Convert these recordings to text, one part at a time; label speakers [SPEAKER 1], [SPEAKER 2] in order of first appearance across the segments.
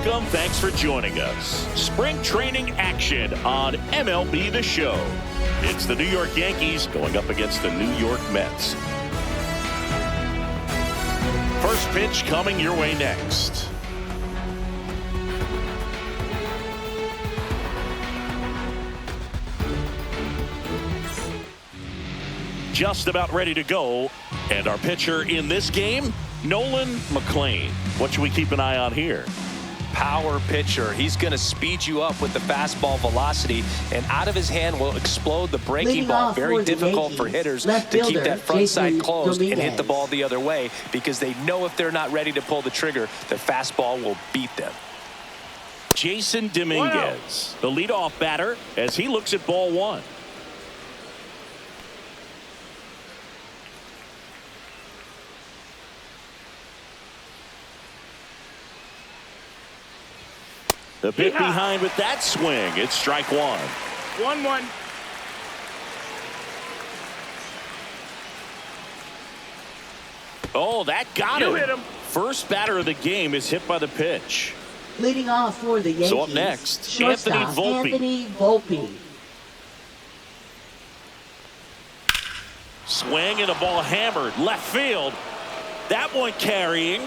[SPEAKER 1] Welcome. Thanks for joining us. Spring training action on MLB The Show. It's the New York Yankees going up against the New York Mets. First pitch coming your way next. Just about ready to go. And our pitcher in this game, Nolan McLean. What should we keep an eye on here?
[SPEAKER 2] Power pitcher. He's going to speed you up with the fastball velocity, and out of his hand will explode the breaking ball. Very difficult for hitters to keep that front side closed and hit the ball the other way, because they know if they're not ready to pull the trigger, the fastball will beat them.
[SPEAKER 1] Jasson Domiguez, the leadoff batter, as he looks at ball one. The bit behind with that swing. It's strike one.
[SPEAKER 3] 1-1.
[SPEAKER 1] Oh, that got
[SPEAKER 3] You
[SPEAKER 1] him.
[SPEAKER 3] hit him.
[SPEAKER 1] First batter of the game is hit by the pitch.
[SPEAKER 4] Leading off for the Yankees.
[SPEAKER 1] So up next,
[SPEAKER 4] shortstop, Anthony Volpen.
[SPEAKER 1] Swing and a ball hammered left field. That one carrying.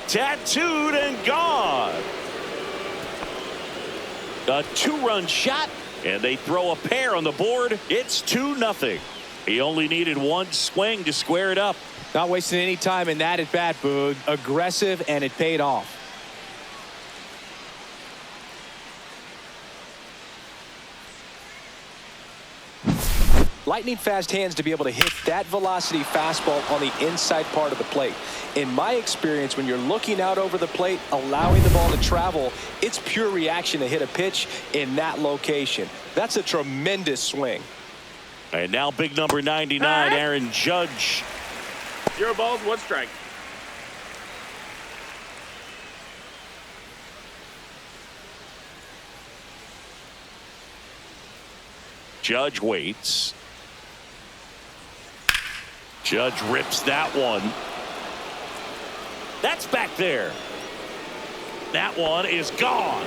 [SPEAKER 1] Tattooed and gone. A two-run shot, and they throw a pair on the board. It's 2-0. He only needed one swing to square it up.
[SPEAKER 2] Not wasting any time in that at bat, Boog. Aggressive, and it paid off. Lightning fast hands to be able to hit that velocity fastball on the inside part of the plate. In my experience, when you're looking out over the plate, allowing the ball to travel, it's pure reaction to hit a pitch in that location. That's a tremendous swing.
[SPEAKER 1] And now big number 99, Aaron Judge.
[SPEAKER 3] 0 balls, 1 strike.
[SPEAKER 1] Judge waits. Judge rips that one. That's back there. That one is gone.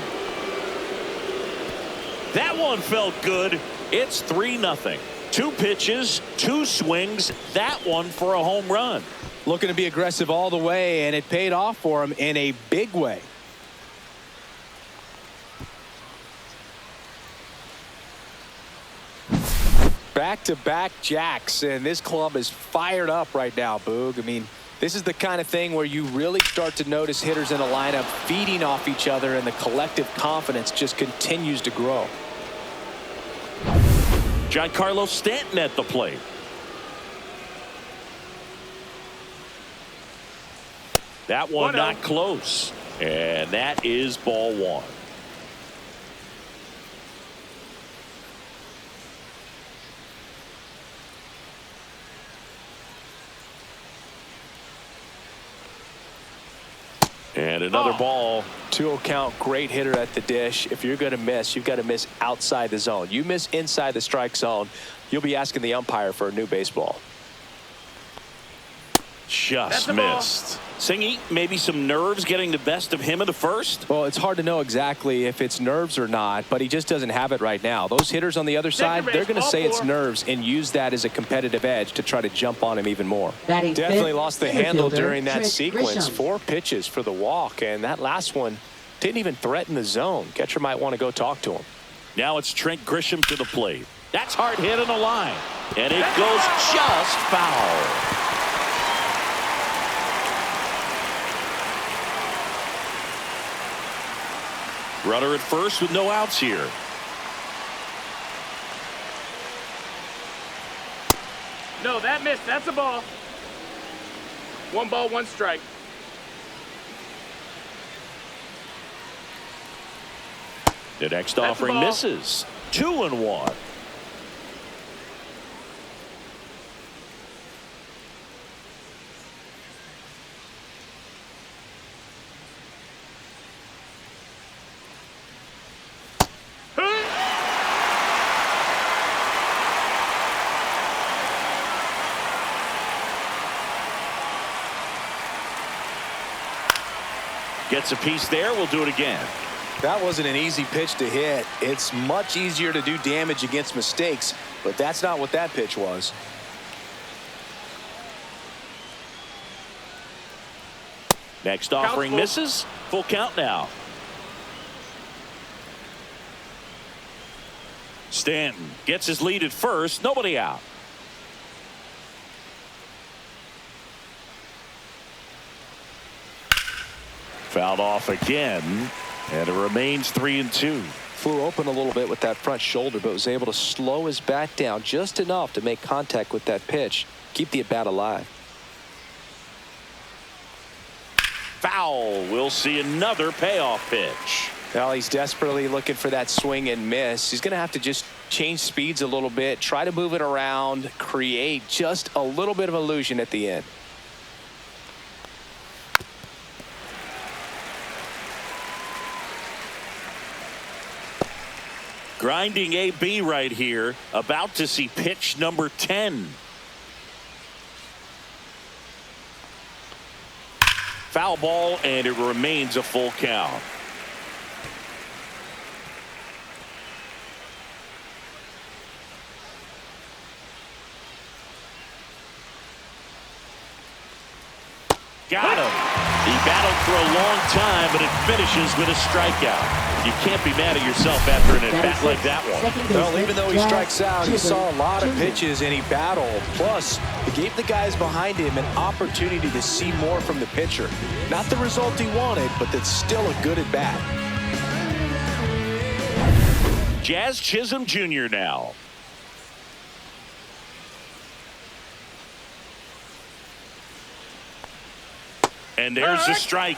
[SPEAKER 1] That one felt good. It's 3-0. 2 pitches, 2 swings. That one for a home run.
[SPEAKER 2] Looking to be aggressive all the way, and it paid off for him in a big way. Back-to-back jacks, and this club is fired up right now, Boog. I mean, this is the kind of thing where you really start to notice hitters in a lineup feeding off each other, and the collective confidence just continues to grow.
[SPEAKER 1] Giancarlo Stanton at the plate. That one not close, and that is ball one. And another ball.
[SPEAKER 2] 2-0 count. Great hitter at the dish. If you're going to miss, you've got to miss outside the zone. You miss inside the strike zone, you'll be asking the umpire for a new baseball.
[SPEAKER 1] Just missed. Singy, maybe some nerves getting the best of him in the first?
[SPEAKER 2] Well, it's hard to know exactly if it's nerves or not, but he just doesn't have it right now. Those hitters on the other side, they're going to say it's nerves and use that as a competitive edge to try to jump on him even more. Definitely lost the handle during that sequence. 4 pitches for the walk, and that last one didn't even threaten the zone. Catcher might want to go talk to him.
[SPEAKER 1] Now it's Trent Grisham to the plate. That's hard hit on the line, and it goes just foul. Runner at first with no outs here.
[SPEAKER 3] No, that missed. That's a ball. 1 ball, 1 strike.
[SPEAKER 1] The next offering misses. 2-1. Gets a piece there. We'll do it again.
[SPEAKER 2] That wasn't an easy pitch to hit. It's much easier to do damage against mistakes, but that's not what that pitch was.
[SPEAKER 1] Next offering misses. Full count now. Stanton gets his lead at first. Nobody out. Fouled off again, and it remains 3-2.
[SPEAKER 2] Flew open a little bit with that front shoulder, but was able to slow his bat down just enough to make contact with that pitch. Keep the at-bat alive.
[SPEAKER 1] Foul. We'll see another payoff pitch.
[SPEAKER 2] Well, he's desperately looking for that swing and miss. He's going to have to just change speeds a little bit, try to move it around, create just a little bit of illusion at the end.
[SPEAKER 1] Grinding AB right here. About to see pitch number 10. Foul ball, and it remains a full count. Got him. He battled for a long time, but it finishes with a strikeout. You can't be mad at yourself after an at-bat like that one.
[SPEAKER 2] Well, even though he strikes out, he saw a lot of pitches and he battled. Plus, he gave the guys behind him an opportunity to see more from the pitcher. Not the result he wanted, but that's still a good at-bat.
[SPEAKER 1] Jazz Chisholm Jr. now. And there's the strike.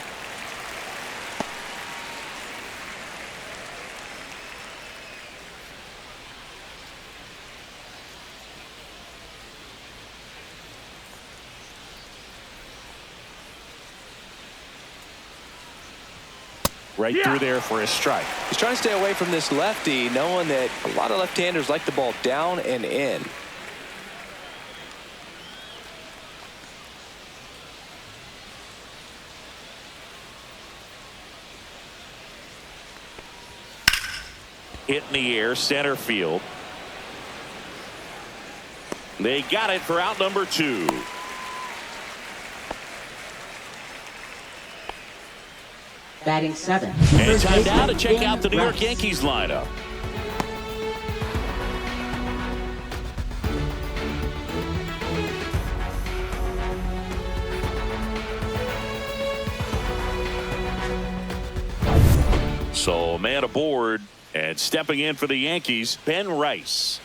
[SPEAKER 1] Right through there for a strike.
[SPEAKER 2] He's trying to stay away from this lefty, knowing that a lot of left-handers like the ball down and in.
[SPEAKER 1] Hit in the air, center field. They got it for out number 2.
[SPEAKER 4] Batting 7.
[SPEAKER 1] And time now to check out the New York Yankees lineup. So man aboard, and stepping in for the Yankees, Ben Rice.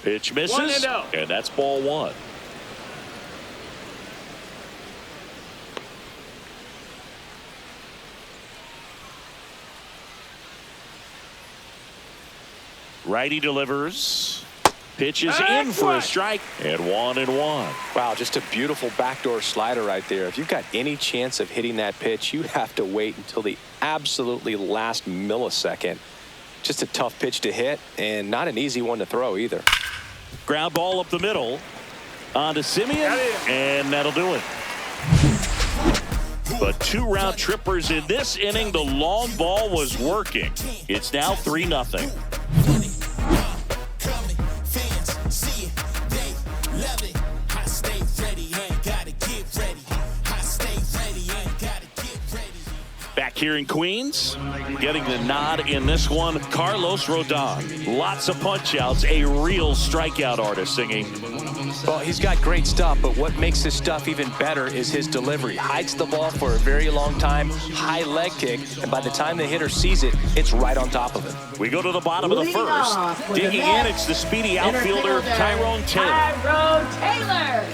[SPEAKER 1] Pitch misses, and that's ball 1. Righty delivers. Pitch is in for a strike, and 1-1.
[SPEAKER 2] Wow, just a beautiful backdoor slider right there. If you've got any chance of hitting that pitch, you have to wait until the absolutely last millisecond. Just a tough pitch to hit, and not an easy one to throw either.
[SPEAKER 1] Ground ball up the middle. On to Semien, and that'll do it. But 2 round trippers in this inning. The long ball was working. It's now 3-0. Back here in Queens, getting the nod in this one, Carlos Rodon. Lots of punch outs, a real strikeout artist singing.
[SPEAKER 2] Well, he's got great stuff, but what makes this stuff even better is his delivery. Hides the ball for a very long time, high leg kick, and by the time the hitter sees it, it's right on top of him.
[SPEAKER 1] We go to the bottom of the first. Digging in, it's the speedy outfielder, Tyrone Taylor.
[SPEAKER 4] Tyrone Taylor.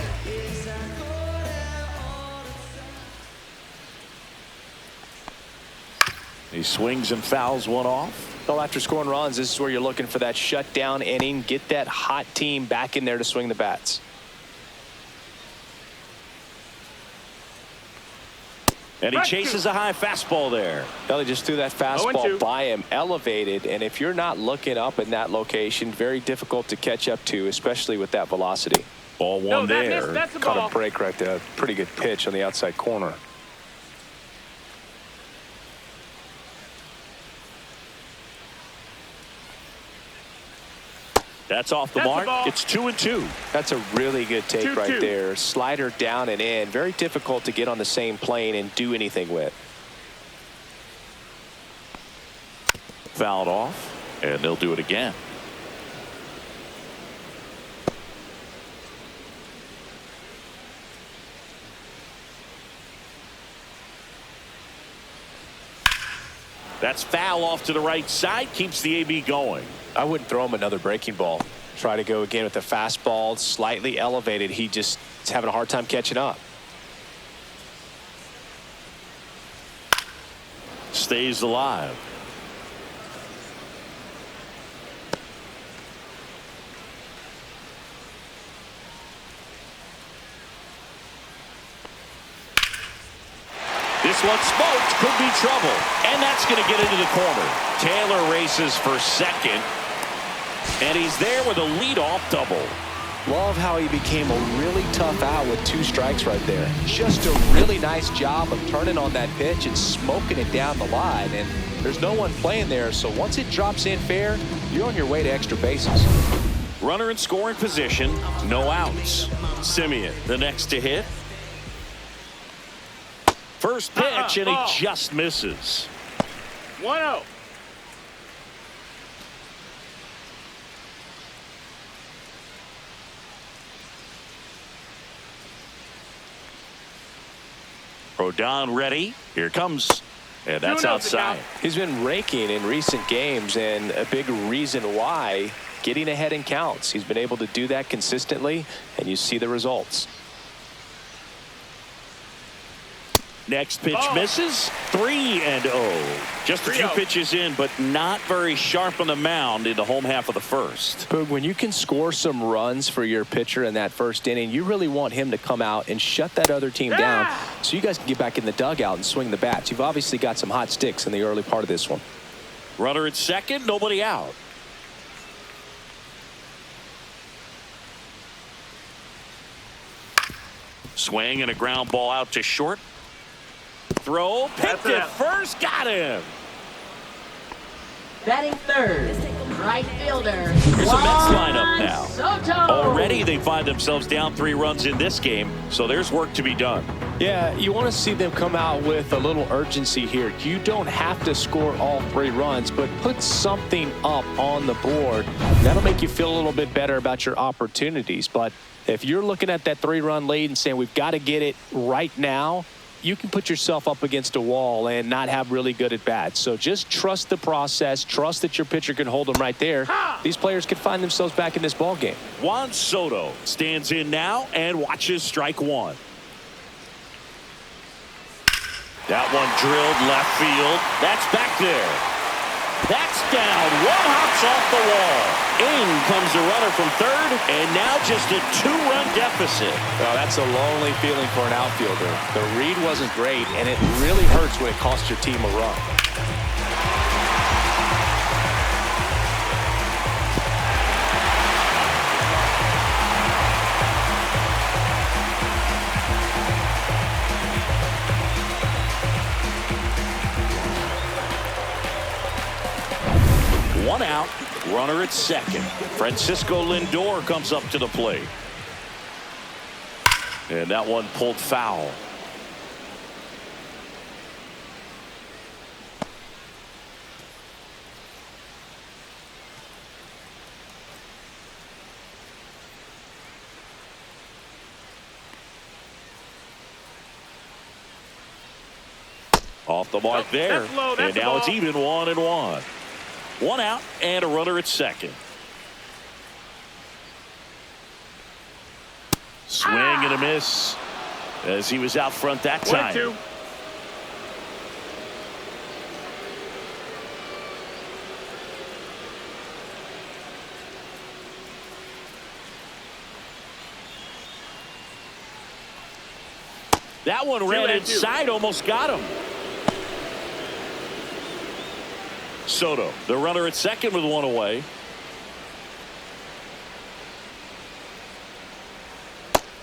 [SPEAKER 1] He swings and fouls one off.
[SPEAKER 2] Well, after scoring runs, this is where you're looking for that shutdown inning. Get that hot team back in there to swing the bats.
[SPEAKER 1] And he chases a high fastball there.
[SPEAKER 2] Well, he just threw that fastball by him, elevated, and if you're not looking up in that location, very difficult to catch up to, especially with that velocity.
[SPEAKER 1] Ball one there.
[SPEAKER 3] That's a
[SPEAKER 2] Caught
[SPEAKER 3] ball.
[SPEAKER 2] a break right there. Pretty good pitch on the outside corner.
[SPEAKER 1] That's off the mark. It's 2-2.
[SPEAKER 2] That's a really good take
[SPEAKER 3] 2-2.
[SPEAKER 2] right there. Slider down and in. Very difficult to get on the same plane and do anything with.
[SPEAKER 1] Fouled off, and they'll do it again. That's foul off to the right side. Keeps the AB going.
[SPEAKER 2] I wouldn't throw him another breaking ball. Try to go again with the fastball, slightly elevated. He just is having a hard time catching up.
[SPEAKER 1] Stays alive. This one smoked, could be trouble, and that's going to get into the corner. Taylor races for second, and he's there with a leadoff double.
[SPEAKER 2] Love how he became a really tough out with 2 strikes right there. Just a really nice job of turning on that pitch and smoking it down the line, and there's no one playing there, so once it drops in fair, you're on your way to extra bases.
[SPEAKER 1] Runner in scoring position, no outs. Semien, the next to hit. First pitch, and he just misses.
[SPEAKER 3] 1-0.
[SPEAKER 1] Rodon ready. Here comes. And that's outside.
[SPEAKER 2] He's been raking in recent games, and a big reason why, getting ahead in counts. He's been able to do that consistently, and you see the results.
[SPEAKER 1] Next pitch misses. 3-0. Just a few pitches in, but not very sharp on the mound in the home half of the first.
[SPEAKER 2] But when you can score some runs for your pitcher in that first inning, you really want him to come out and shut that other team down so you guys can get back in the dugout and swing the bats. You've obviously got some hot sticks in the early part of this one.
[SPEAKER 1] Runner at second, nobody out. Swing and a ground ball out to short. Throw, picked it first, got him.
[SPEAKER 4] Batting third, right fielder.
[SPEAKER 1] Here's a Mets lineup now.
[SPEAKER 4] Soto.
[SPEAKER 1] Already they find themselves down 3 runs in this game, so there's work to be done.
[SPEAKER 2] Yeah, you want to see them come out with a little urgency here. You don't have to score all 3 runs, but put something up on the board. That'll make you feel a little bit better about your opportunities. But if you're looking at that 3-run lead and saying we've got to get it right now, you can put yourself up against a wall and not have really good at-bats. So just trust the process. Trust that your pitcher can hold them right there. These players could find themselves back in this ball game.
[SPEAKER 1] Juan Soto stands in now and watches strike 1. That one drilled left field. That's back there. That's down. 1 hops off the wall. In comes the runner from third, and now just a 2-run deficit.
[SPEAKER 2] Well, that's a lonely feeling for an outfielder. The read wasn't great, and it really hurts when it costs your team a run.
[SPEAKER 1] One out, runner at second. Francisco Lindor comes up to the plate. And that one pulled foul. Off the mark there. And now it's even 1-1. 1 out and a runner at second. Swing and a miss as he was out front that time.
[SPEAKER 3] 1-2.
[SPEAKER 1] That one ran inside, almost got him. Soto, the runner at second with one away.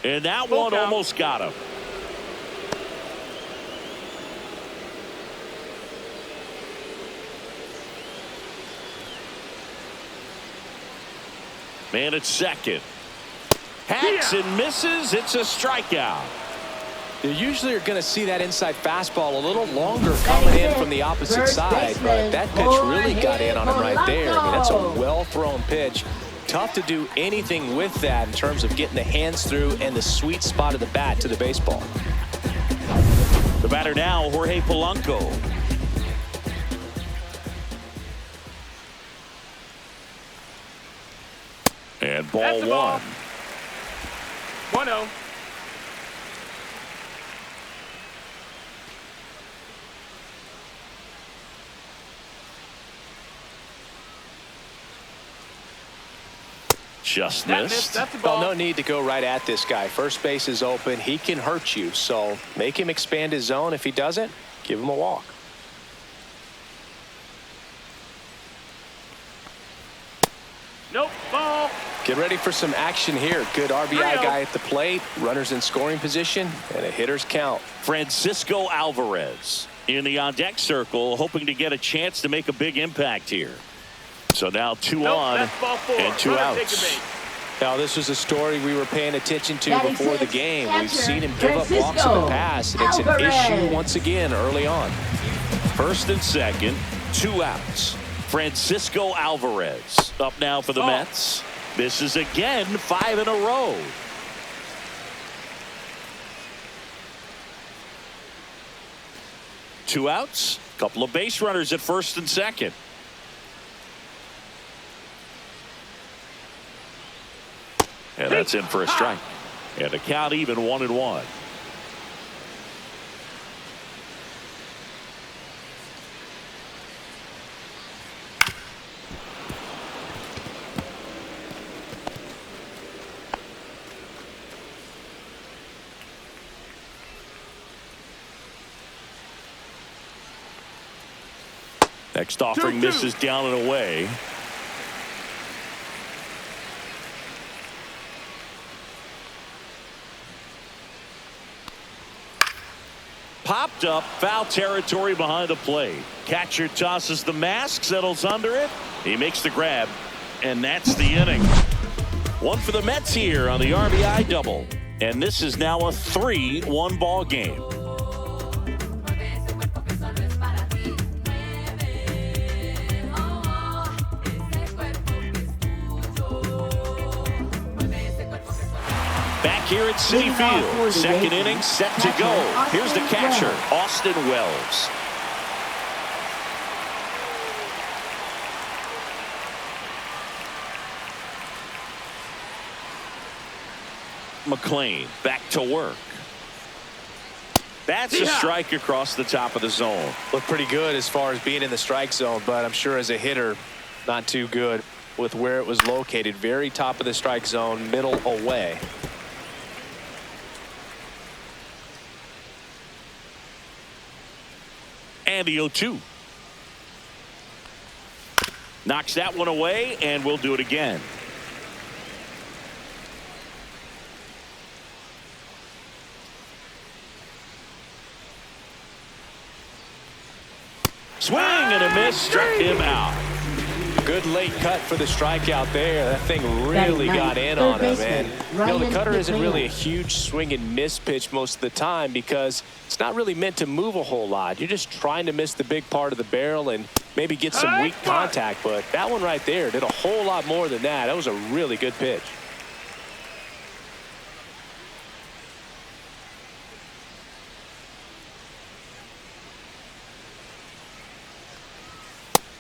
[SPEAKER 1] And that one almost got him. Man at second. Hacks and misses. It's a strikeout.
[SPEAKER 2] You usually are going to see that inside fastball a little longer coming in from the opposite side, but that pitch really got in on him right there. I mean, that's a well-thrown pitch. Tough to do anything with that in terms of getting the hands through and the sweet spot of the bat to the baseball.
[SPEAKER 1] The batter now, Jorge Polanco. And ball 1.
[SPEAKER 3] 1-0.
[SPEAKER 1] Just missed.
[SPEAKER 3] That's the ball.
[SPEAKER 2] Well, no need to go right at this guy. First base is open. He can hurt you. So make him expand his zone. If he doesn't, give him a walk.
[SPEAKER 3] Nope. Ball.
[SPEAKER 2] Get ready for some action here. Good RBI guy at the plate. Runners in scoring position. And a hitter's count.
[SPEAKER 1] Francisco Alvarez in the on-deck circle, hoping to get a chance to make a big impact here. So now 2 on and 2 outs.
[SPEAKER 2] Now, this was a story we were paying attention to before the game. We've seen him give up walks in the past, and it's an issue once again early on.
[SPEAKER 1] First and second, 2 outs. Francisco Alvarez up now for the Mets. This is again 5 in a row. Two outs, couple of base runners at first and second. And that's in for a strike. And the count even 1-1. Next offering misses down and away. Popped up, foul territory behind the plate. Catcher tosses the mask, settles under it. He makes the grab, and that's the inning. One for the Mets here on the RBI double. And this is now a 3-1 ball game. Back here at Citi Field, second inning set to go. Here's the catcher, Austin Wells. McLean back to work. That's a strike across the top of the zone.
[SPEAKER 2] Looked pretty good as far as being in the strike zone, but I'm sure as a hitter, not too good with where it was located. Very top of the strike zone, middle away.
[SPEAKER 1] And the 0-2. Knocks that one away, and we'll do it again. Swing and a miss, struck him out.
[SPEAKER 2] Good late cut for the strikeout there. That thing really got in on him, man. You know, the cutter isn't really a huge swing and miss pitch most of the time because it's not really meant to move a whole lot. You're just trying to miss the big part of the barrel and maybe get some weak contact. But that one right there did a whole lot more than that. That was a really good pitch.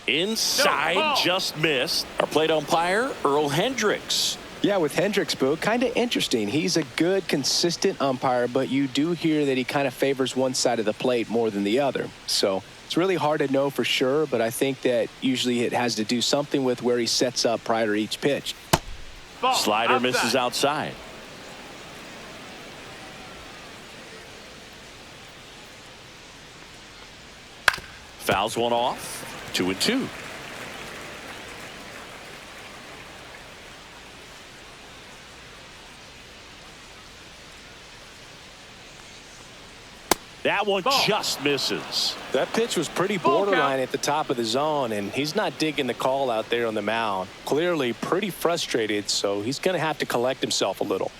[SPEAKER 1] Inside, just missed. Our plate umpire, Earl Hendricks.
[SPEAKER 2] Yeah, with Hendricks, Boo, kind of interesting. He's a good, consistent umpire, but you do hear that he kind of favors one side of the plate more than the other. So it's really hard to know for sure, but I think that usually it has to do something with where he sets up prior to each pitch.
[SPEAKER 1] Slider misses outside. Fouls one off. 2-2. That one just misses.
[SPEAKER 2] That pitch was pretty borderline at the top of the zone, and he's not digging the call out there on the mound. Clearly pretty frustrated, so he's going to have to collect himself a little.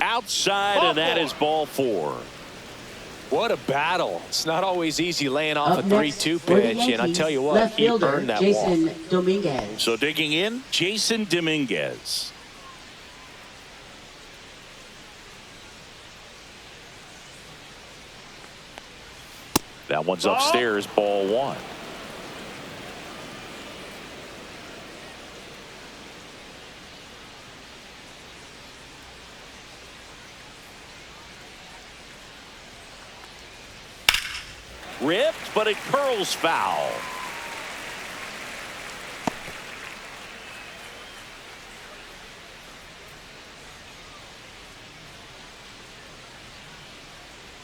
[SPEAKER 1] Outside, and that is ball 4.
[SPEAKER 2] What a battle. It's not always easy laying off a 3-2 pitch, and I tell you what, he earned that
[SPEAKER 4] Jasson
[SPEAKER 2] walk.
[SPEAKER 4] Domiguez.
[SPEAKER 1] So digging in, Jasson Domiguez. That one's upstairs, ball 1. Ripped, but it curls foul.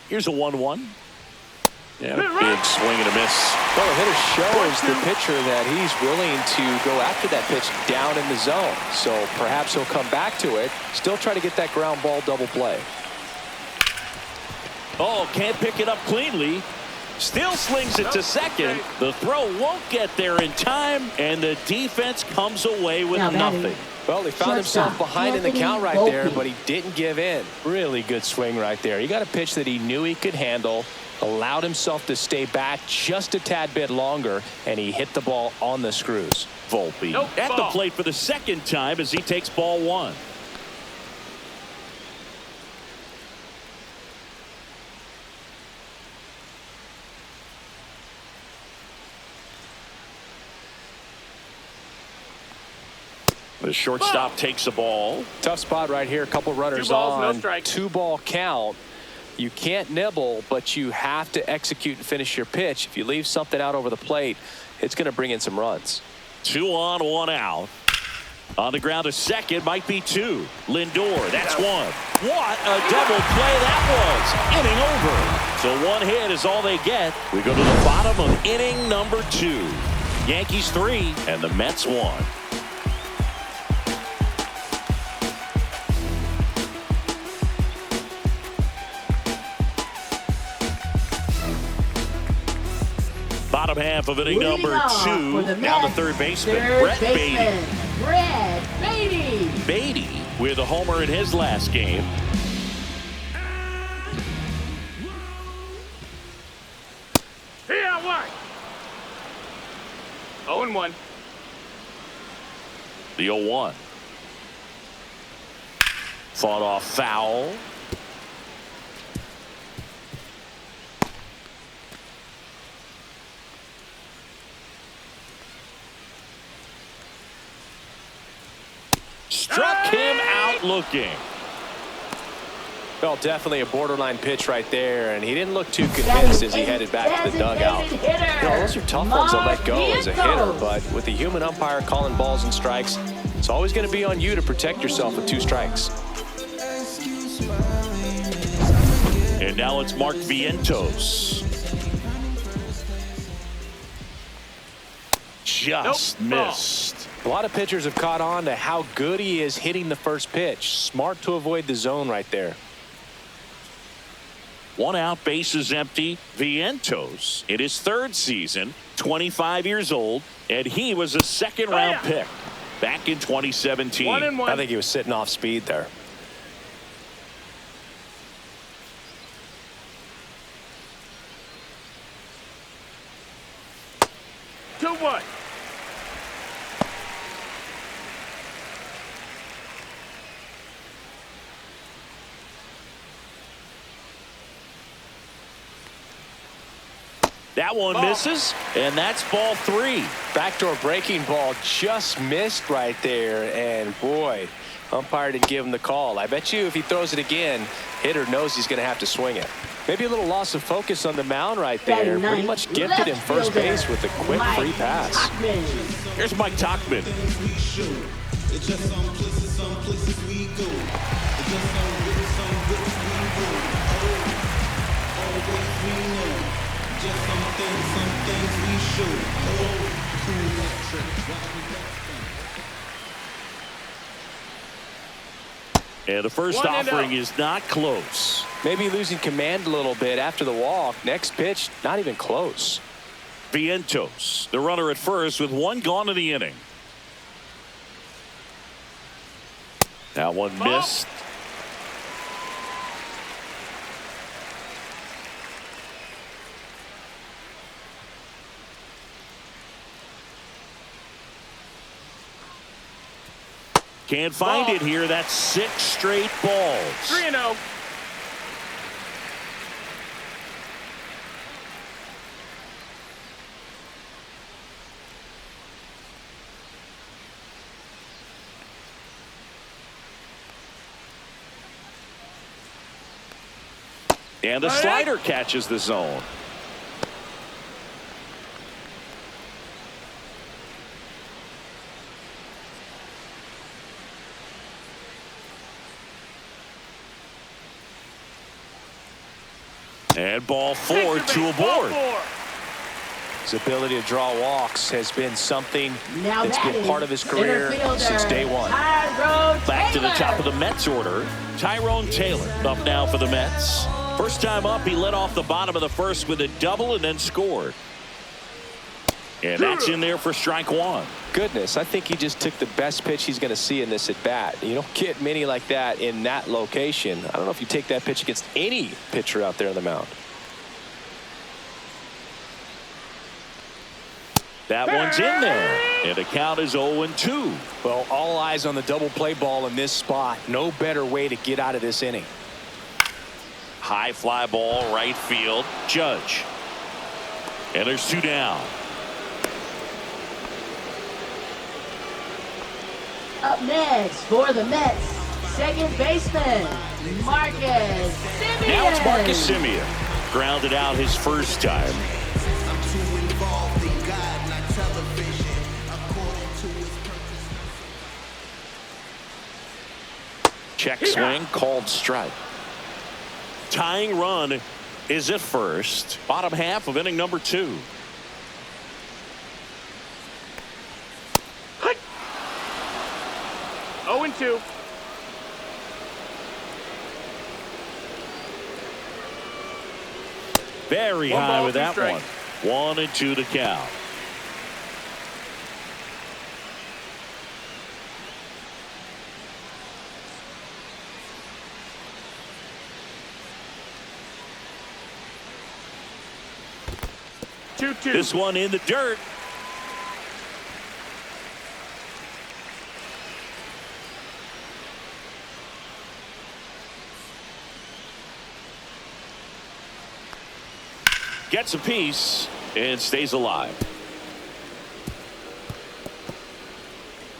[SPEAKER 1] Here's a 1-1. Yeah, big swing and a miss.
[SPEAKER 2] Well, the hitter shows the pitcher that he's willing to go after that pitch down in the zone. So perhaps he'll come back to it, still try to get that ground ball double play.
[SPEAKER 1] Oh, can't pick it up cleanly. Still slings it to second. The throw won't get there in time, and the defense comes away with nothing.
[SPEAKER 2] Well, he found himself behind in the count right there, but he didn't give in. Really good swing right there. He got a pitch that he knew he could handle, allowed himself to stay back just a tad bit longer, and he hit the ball on the screws.
[SPEAKER 1] Volpe at the plate for the second time as he takes ball 1. The shortstop takes the ball.
[SPEAKER 2] Tough spot right here. A couple runners
[SPEAKER 3] 2 balls,
[SPEAKER 2] on.
[SPEAKER 3] no strike.
[SPEAKER 2] 2-ball count. You can't nibble, but you have to execute and finish your pitch. If you leave something out over the plate, it's going to bring in some runs.
[SPEAKER 1] 2 on, 1 out. On the ground to second, might be 2. Lindor, that's 1. What a double play that was. Inning over. So 1 hit is all they get. We go to the bottom of inning number 2. Yankees 3 and the Mets 1. Bottom half of inning number 2. Now the third baseman, Brett Baty.
[SPEAKER 4] Brett Baty.
[SPEAKER 1] Baty with a homer in his last game.
[SPEAKER 3] Here, 1. 0-1.
[SPEAKER 1] The 0-1. Fought off foul. Struck him out looking.
[SPEAKER 2] Well, definitely a borderline pitch right there, and he didn't look too convinced as he headed back to the dugout. You know, those are tough ones to let go as a hitter, but with the human umpire calling balls and strikes, it's always going to be on you to protect yourself with 2 strikes.
[SPEAKER 1] And now it's Mark Vientos. Just missed.
[SPEAKER 2] A lot of pitchers have caught on to how good he is hitting the first pitch. Smart to avoid the zone right there.
[SPEAKER 1] 1 out, bases empty. Vientos in his 3rd season, 25 years old, and he was a 2nd-round pick back in 2017.
[SPEAKER 3] 1-1.
[SPEAKER 2] I think he was sitting off speed there.
[SPEAKER 3] What?
[SPEAKER 1] That one misses, and that's ball 3.
[SPEAKER 2] Backdoor breaking ball just missed right there, and boy, umpire didn't give him the call. I bet you if he throws it again, hitter knows he's going to have to swing it. Maybe a little loss of focus on the mound right there. Pretty much gifted him first base with a quick free pass.
[SPEAKER 1] Here's Mike Tauchman. And the first offering is not close.
[SPEAKER 2] Maybe losing command a little bit after the walk. Next pitch, not even close.
[SPEAKER 1] Vientos, the runner at first with one gone in the inning. That one missed. Can't find it here. That's 6 straight balls.
[SPEAKER 3] 3-0.
[SPEAKER 1] And the slider catches the zone. And ball 4, 2 aboard.
[SPEAKER 2] His ability to draw walks has been something that's been part of his career since day one.
[SPEAKER 1] Back to the top of the Mets order. Tyrone Taylor up now for the Mets. First time up, he led off the bottom of the first with a double and then scored. And that's in there for strike 1.
[SPEAKER 2] Goodness, I think he just took the best pitch he's going to see in this at bat. You don't get many like that in that location. I don't know if you take that pitch against any pitcher out there on the mound.
[SPEAKER 1] That one's in there. And the count is 0-2.
[SPEAKER 2] Well, all eyes on the double play ball in this spot. No better way to get out of this inning.
[SPEAKER 1] High fly ball, right field. Judge. And there's 2 down.
[SPEAKER 4] Up next for the Mets, second baseman, Marcus Semien.
[SPEAKER 1] Now it's Marcus Semien. Grounded out his first time. Check swing, called strike. Tying run is at first. Bottom half of inning number 2.
[SPEAKER 3] Hi. 0-2.
[SPEAKER 1] Very high with that one. 1-2 to count. This one in the dirt. Gets a piece and stays alive.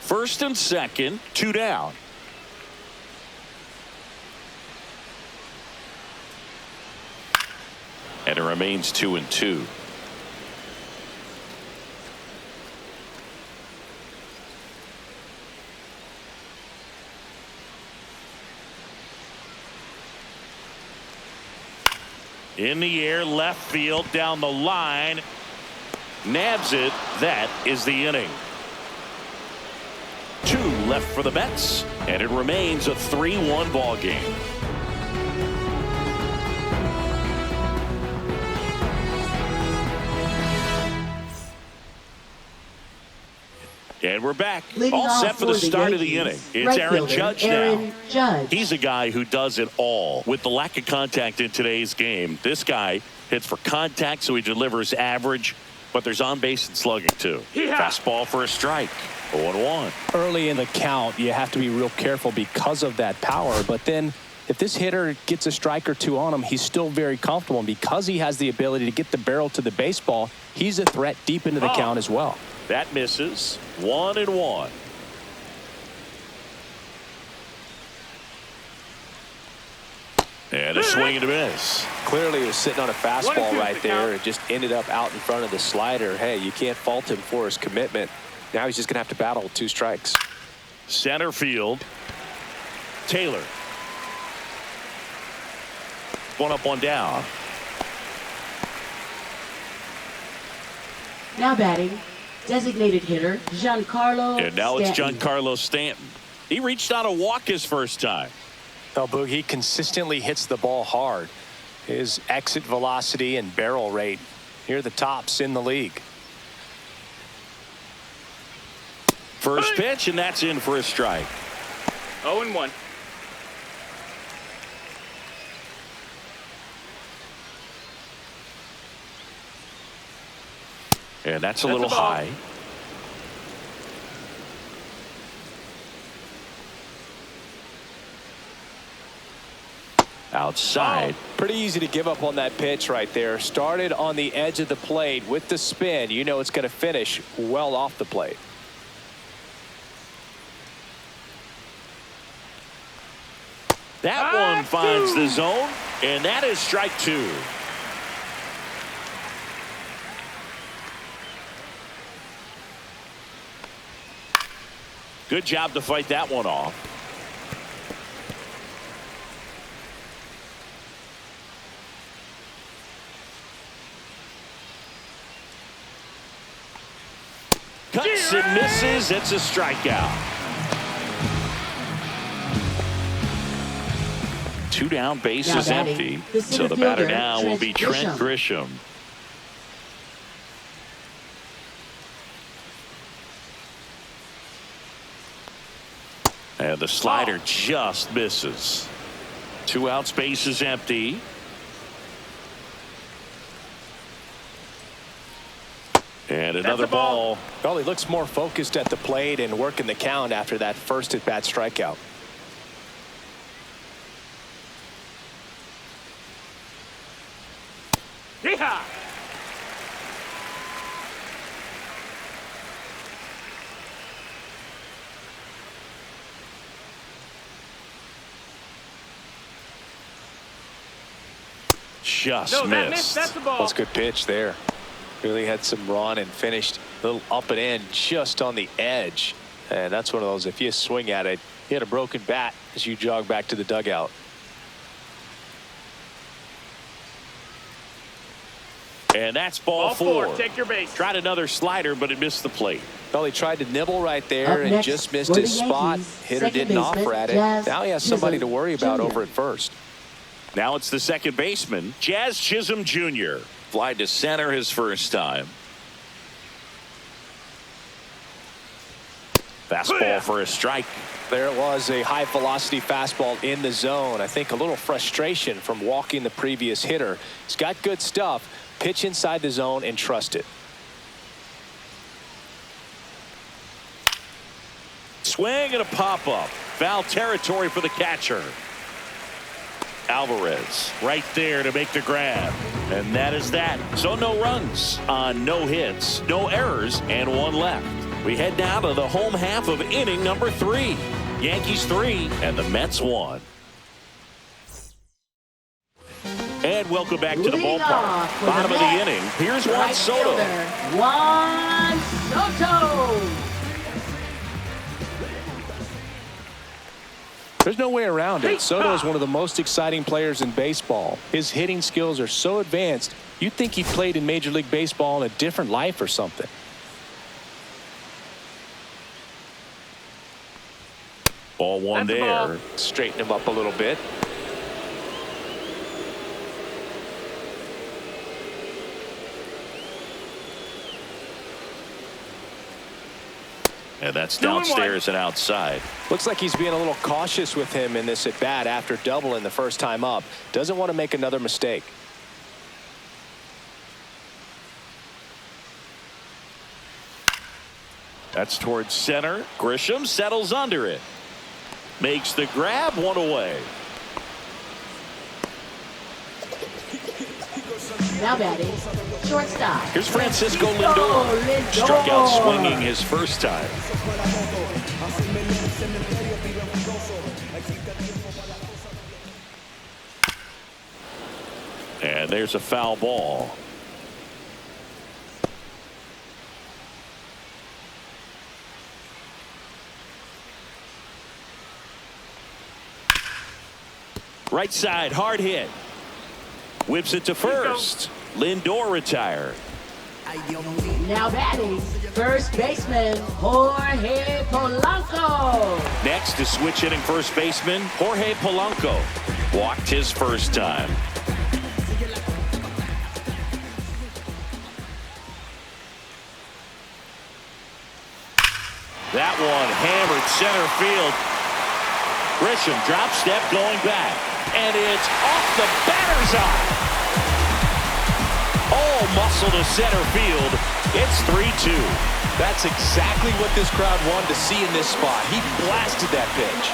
[SPEAKER 1] First and second, 2 down. And it remains 2-2. In the air, left field, down the line. Nabs it. That is the inning. 2 left for the Mets, and it remains a 3-1 ball game. And we're back. All set for the start of the inning. It's Aaron Judge now. He's a guy who does it all. With the lack of contact in today's game, this guy hits for contact, so he delivers average, but there's on base and slugging too. Fastball for a strike. 0-1.
[SPEAKER 2] Early in the count, you have to be real careful because of that power, but then if this hitter gets a strike or 2 on him, he's still very comfortable, and because he has the ability to get the barrel to the baseball, he's a threat deep into the count as well.
[SPEAKER 1] That misses. 1-1. And a swing and a miss.
[SPEAKER 2] Clearly he was sitting on a fastball right there and just ended up out in front of the slider. Hey, you can't fault him for his commitment. Now he's just going to have to battle with 2 strikes.
[SPEAKER 1] Center field. Taylor one up, one down.
[SPEAKER 4] Now batting, designated hitter Giancarlo Stanton.
[SPEAKER 1] And now it's Giancarlo Stanton. He reached on a walk his first time.
[SPEAKER 2] Oh, Boog, he consistently hits the ball hard. His exit velocity and barrel rate near the tops in the league.
[SPEAKER 1] First pitch, and that's in for a strike.
[SPEAKER 3] 0-1.
[SPEAKER 1] And that's a little high. Outside.
[SPEAKER 2] Pretty easy to give up on that pitch right there. Started on the edge of the plate with the spin. You know it's going to finish well off the plate.
[SPEAKER 1] That one finds the zone, and that is strike two. Good job to fight that one off. Cuts and misses. It's a strikeout. Two down, base is empty. So the batter now will be Trent Grisham. And the slider just misses. 2 outs, base is empty. And another ball.
[SPEAKER 2] Well, he looks more focused at the plate and working the count after that first at-bat strikeout.
[SPEAKER 3] Yeehaw!
[SPEAKER 1] Just missed.
[SPEAKER 3] That's the ball.
[SPEAKER 2] That's a good pitch there. Really had some run and finished a little up and in just on the edge. And that's one of those, if you swing at it, you hit a broken bat as you jog back to the dugout.
[SPEAKER 1] And that's ball four.
[SPEAKER 3] Take your base.
[SPEAKER 1] Tried another slider, but it missed the plate.
[SPEAKER 2] Well, he tried to nibble right there and just missed his spot. Hitter didn't offer at it. Now he has somebody to worry about over at first.
[SPEAKER 1] Now it's the second baseman, Jazz Chisholm Jr. Fly to center his first time. Fastball for a strike.
[SPEAKER 2] There it was, a high velocity fastball in the zone. I think a little frustration from walking the previous hitter. He's got good stuff. Pitch inside the zone and trust it.
[SPEAKER 1] Swing and a pop-up. Foul territory for the catcher. Alvarez right there to make the grab. And that is that. So no runs on no hits, no errors, and 1 left. We head now to the home half of inning number 3. Yankees 3 and the Mets 1. And welcome back to the ballpark. Bottom of the inning. Here's Juan Soto.
[SPEAKER 4] Juan Soto.
[SPEAKER 2] There's no way around it. Soto is one of the most exciting players in baseball. His hitting skills are so advanced, you'd think he played in Major League Baseball in a different life or something.
[SPEAKER 1] Ball one there.
[SPEAKER 2] Straighten him up a little bit.
[SPEAKER 1] And that's downstairs and outside.
[SPEAKER 2] Looks like he's being a little cautious with him in this at bat after doubling the first time up. Doesn't want to make another mistake.
[SPEAKER 1] That's towards center. Grisham settles under it. Makes the grab, 1 away.
[SPEAKER 4] Now batting, shortstop.
[SPEAKER 1] Here's Francisco Lindor. Struck out swinging his first time. And there's a foul ball. Right side, hard hit. Whips it to first. Lindor retired.
[SPEAKER 4] Now batting, first baseman Jorge Polanco.
[SPEAKER 1] Next to switch hitting first baseman Jorge Polanco. Walked his first time. That one hammered center field. Grisham drop step going back. And it's off the batter's eye. All muscle to center field. It's 3-2.
[SPEAKER 2] That's exactly what this crowd wanted to see in this spot. He blasted that pitch.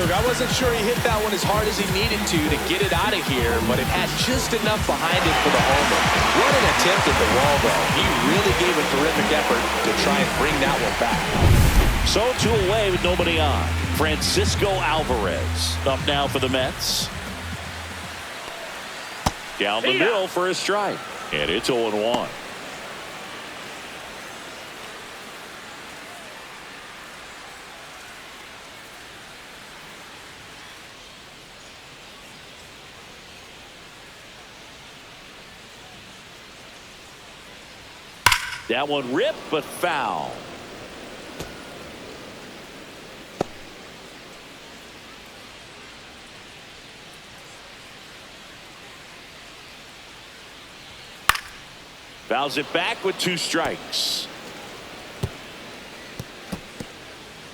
[SPEAKER 2] I wasn't sure he hit that one as hard as he needed to get it out of here, but it had just enough behind it for the homer. What an attempt at the wall, though. He really gave a terrific effort to try and bring that one back.
[SPEAKER 1] So 2 away with nobody on. Francisco Alvarez up now for the Mets. Down the middle for a strike. And it's 0-1. That one ripped, but foul. Fouls it back with 2 strikes.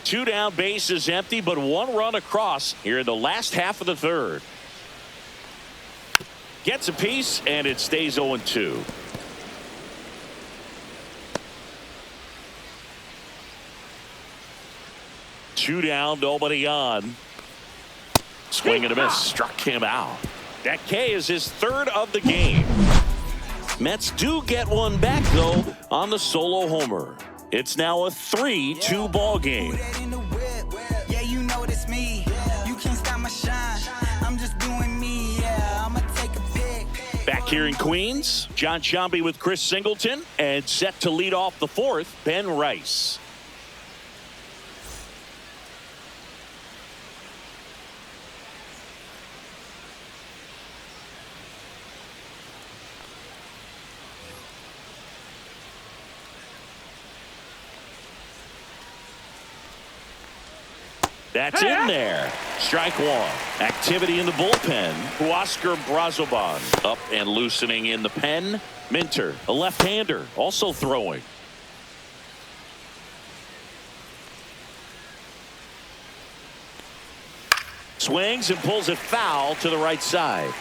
[SPEAKER 1] 2 down, bases empty, but 1 run across here in the last half of the third. Gets a piece, and it stays 0-2. Two down, nobody on. Swing and a miss, struck him out. That K is his 3rd of the game. Mets do get one back, though, on the solo homer. It's now a 3-2 ball game.
[SPEAKER 5] Yeah, you know it's me. You can't stop my shine. I'm just doing me. Yeah, I'ma take a pic.
[SPEAKER 1] Back here in Queens, John Sciambi with Chris Singleton, and set to lead off the 4th, Ben Rice. That's in there. Strike 1. Activity in the bullpen. Huascar Brazoban up and loosening in the pen. Minter, a left-hander, also throwing. Swings and pulls it foul to the right side.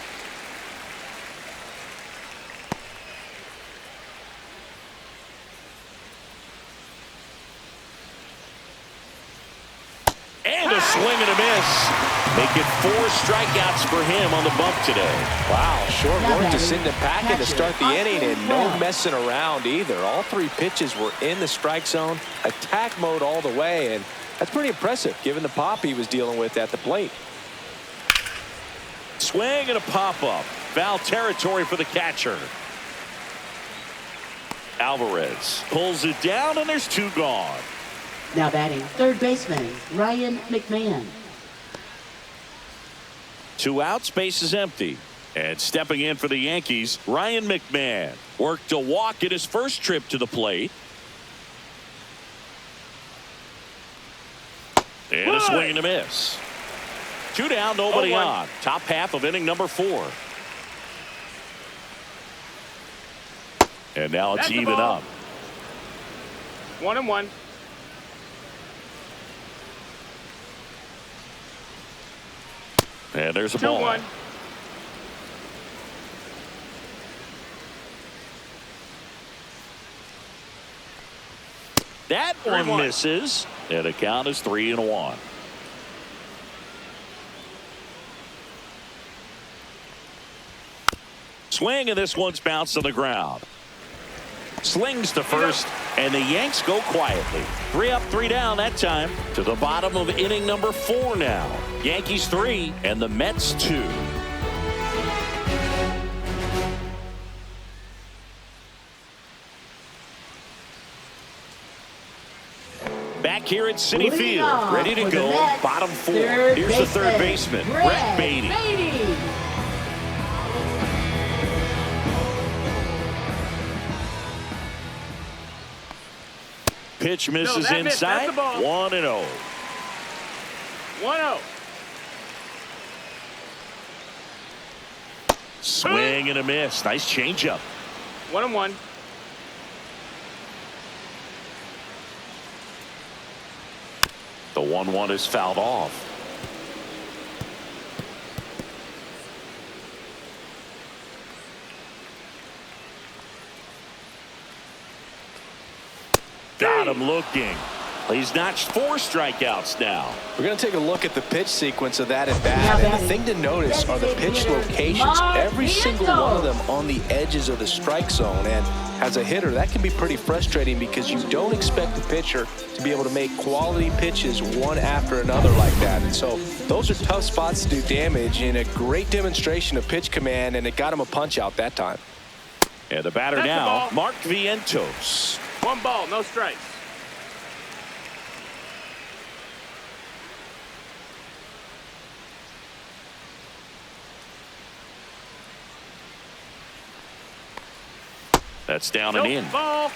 [SPEAKER 1] And a swing and a miss. Make it 4 strikeouts for him on the bump today.
[SPEAKER 2] Wow, short work to send him packing to start the inning, and no messing around either. All 3 pitches were in the strike zone, attack mode all the way, and that's pretty impressive given the pop he was dealing with at the plate.
[SPEAKER 1] Swing and a pop-up. Foul territory for the catcher. Alvarez pulls it down, and there's 2 gone.
[SPEAKER 4] Now batting, 3rd baseman Ryan McMahon.
[SPEAKER 1] 2 outs, base is empty. And stepping in for the Yankees, Ryan McMahon worked a walk in his first trip to the plate. And a swing and a miss. 2 down, nobody on. Top half of inning number 4. And now it's even up.
[SPEAKER 3] 1-1.
[SPEAKER 1] And there's a ball.
[SPEAKER 3] 2-1.
[SPEAKER 1] That one misses. And the count is 3-1. Swing, and this one's bounced on the ground. Slings to first, and the Yanks go quietly. 3 up, 3 down that time. To the bottom of inning number 4 now. Yankees 3 and the Mets 2. Back here at Citi Field, ready to go. Bottom four.
[SPEAKER 4] Third
[SPEAKER 1] Here's the third baseman, Brett Baty. Pitch misses inside. 1-0.
[SPEAKER 3] 1-0.
[SPEAKER 1] Swing and a miss. Nice changeup.
[SPEAKER 3] 1-1.
[SPEAKER 1] The 1-1 is fouled off. Got him looking. He's notched 4 strikeouts now.
[SPEAKER 2] We're going to take a look at the pitch sequence of that at bat. And the thing to notice are the pitch locations. Every single one of them on the edges of the strike zone. And as a hitter, that can be pretty frustrating because you don't expect the pitcher to be able to make quality pitches one after another like that. And so those are tough spots to do damage, and a great demonstration of pitch command, and it got him a punch out that time.
[SPEAKER 1] And the batter now, Mark Vientos.
[SPEAKER 3] 1 ball, no strikes.
[SPEAKER 1] That's down and in.
[SPEAKER 3] Ball.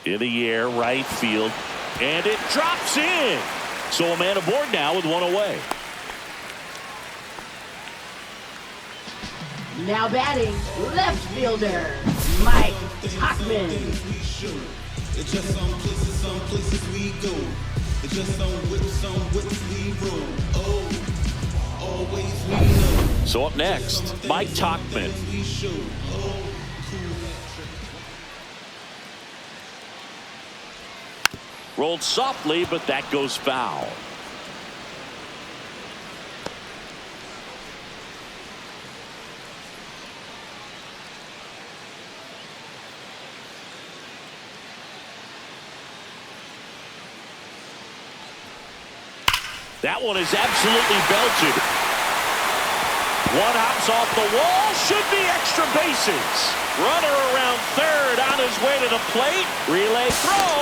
[SPEAKER 1] In the air, right field, and it drops in. So a man aboard now with 1 away.
[SPEAKER 4] Now batting, left fielder, Mike Tauchman.
[SPEAKER 6] It's just some places we go. It's just some whips we roll. Oh, always we know.
[SPEAKER 1] So up next, Mike Tauchman. Rolled softly, but that goes foul. That one is absolutely belted. One hops off the wall. Should be extra bases. Runner around third on his way to the plate. Relay throw.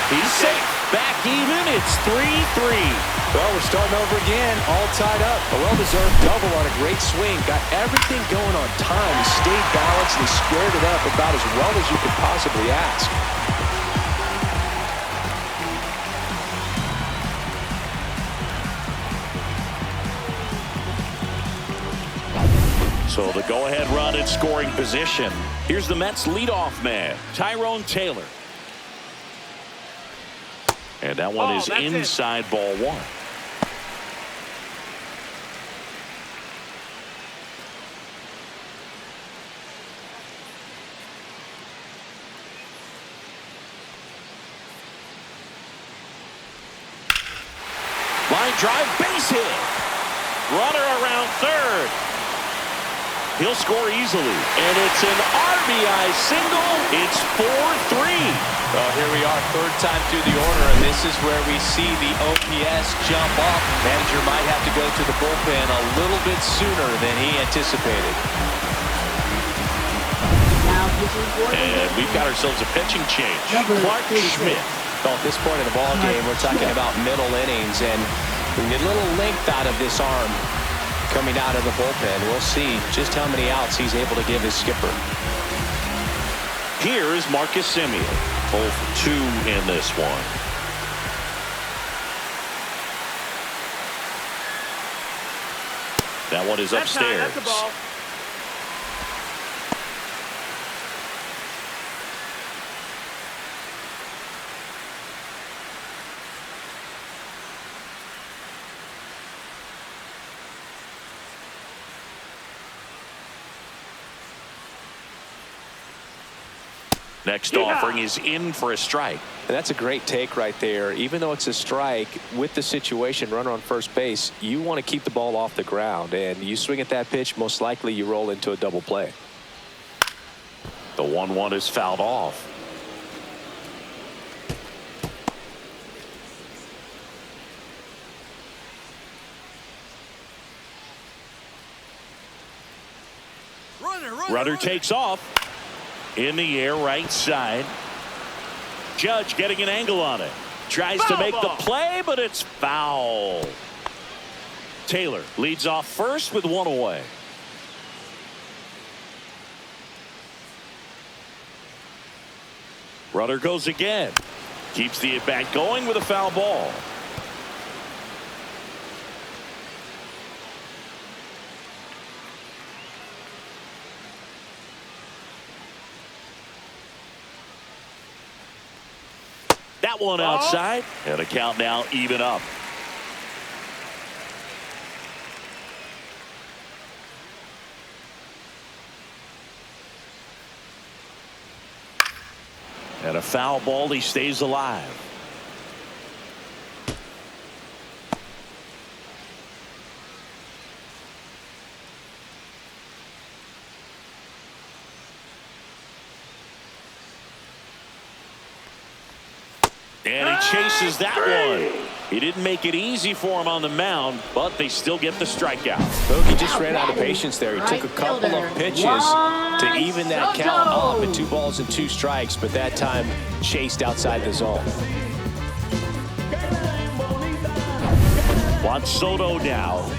[SPEAKER 1] He's safe. Back even. It's 3-3.
[SPEAKER 2] Well, we're starting over again, all tied up. A well-deserved double on a great swing. Got everything going on time. He stayed balanced and he squared it up about as well as you could possibly ask.
[SPEAKER 1] So the go-ahead run in scoring position. Here's the Mets leadoff man, Tyrone Taylor. And that one is inside ball 1. Line drive, base hit. Runner around third. He'll score easily. And it's an RBI single. It's 4-3.
[SPEAKER 2] Well, here we are, third time through the order, and this is where we see the OPS jump up. Manager might have to go to the bullpen a little bit sooner than he anticipated.
[SPEAKER 1] And we've got ourselves a pitching change. Clark Schmidt.
[SPEAKER 2] Well, at this point in the ball game, we're talking about middle innings, and we get a little length out of this arm coming out of the bullpen. We'll see just how many outs he's able to give his skipper.
[SPEAKER 1] Here is Marcus Semien. 0 for 2 in this one. That one is upstairs.
[SPEAKER 3] That's the ball.
[SPEAKER 1] Next offering is in for a strike.
[SPEAKER 2] And that's a great take right there. Even though it's a strike, with the situation, runner on first base, you want to keep the ball off the ground. And you swing at that pitch, most likely you roll into a double play.
[SPEAKER 1] The 1-1 is fouled off. Runner takes off. In the air, right side. Judge getting an angle on it. Tries to make the play, but it's foul. Taylor leads off first with one away. Runner goes again. Keeps the at-bat going with a foul ball. That one outside, and the count now even up. And a foul ball, he stays alive. And he chases that one. He didn't make it easy for him on the mound, but they still get the strikeout.
[SPEAKER 2] He just ran out of patience there. He took a couple of pitches to even that count up at 2 balls and 2 strikes, but that time chased outside the zone.
[SPEAKER 1] Juan Soto now.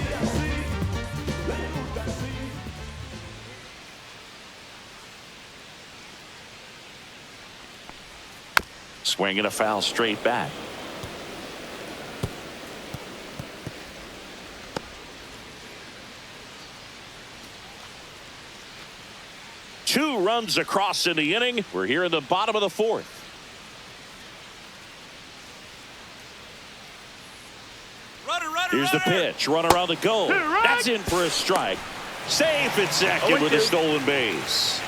[SPEAKER 1] Swinging a foul straight back. Two runs across in the inning. We're here in the bottom of the 4th. Here's the pitch. Runner on the go. That's in for a strike. Safe at second with a stolen base.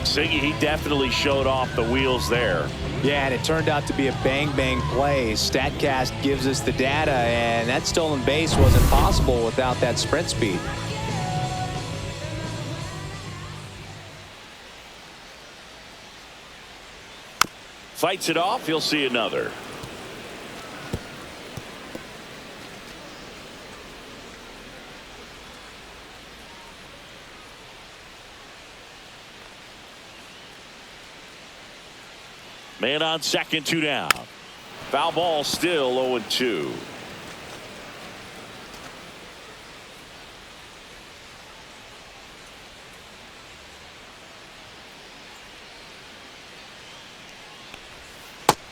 [SPEAKER 1] Siggy, he definitely showed off the wheels there.
[SPEAKER 2] Yeah, and it turned out to be a bang-bang play. StatCast gives us the data, and that stolen base wasn't possible without that sprint speed.
[SPEAKER 1] Fights it off. He'll see another. Man on second, 2 down. Foul ball, still 0-2.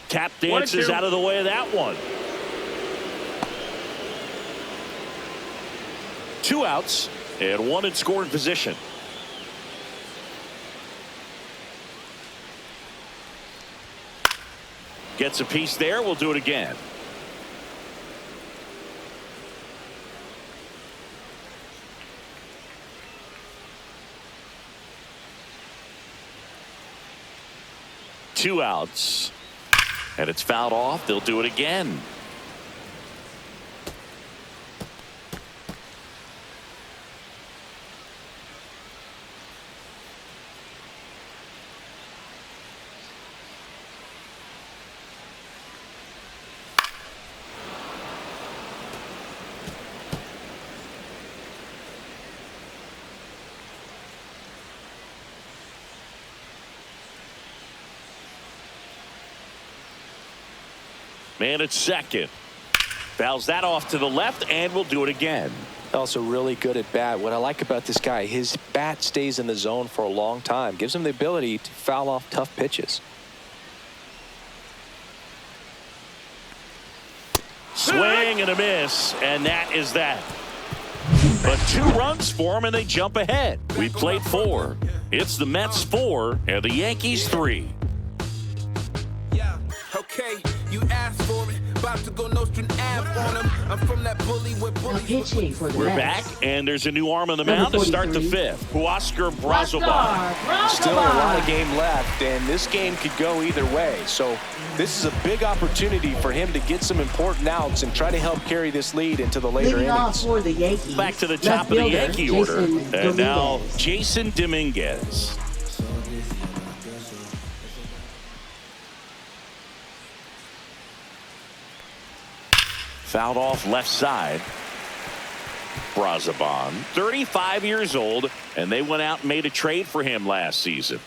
[SPEAKER 1] Tap dances out of the way of that one. 2 outs and 1 in scoring position. Gets a piece there. We'll do it again. Two outs. And it's fouled off. They'll do it again. Man at second. Fouls that off to the left, and we'll do it again.
[SPEAKER 2] Also really good at bat. What I like about this guy, his bat stays in the zone for a long time. Gives him the ability to foul off tough pitches.
[SPEAKER 1] Swing and a miss, and that is that. But 2 runs for them, and they jump ahead. We played 4. It's the Mets 4 and the Yankees 3.
[SPEAKER 7] Yeah, okay. You asked for it, about to go Nostrum Ave on him. I'm from that bully with bullies.
[SPEAKER 4] Pitching for the
[SPEAKER 1] We're
[SPEAKER 4] Mets.
[SPEAKER 1] back, and there's a new arm on the mound to start the 5th. Huascar Brazoban.
[SPEAKER 2] Still a lot of game left, and this game could go either way. So this is a big opportunity for him to get some important outs and try to help carry this lead into the later
[SPEAKER 4] Leading off
[SPEAKER 2] innings.
[SPEAKER 4] for the Yankees.
[SPEAKER 1] Back to the top of the Yankee order. And now Jasson Domiguez. Fouled off left side. Brazoban, 35 years old, and they went out and made a trade for him last season.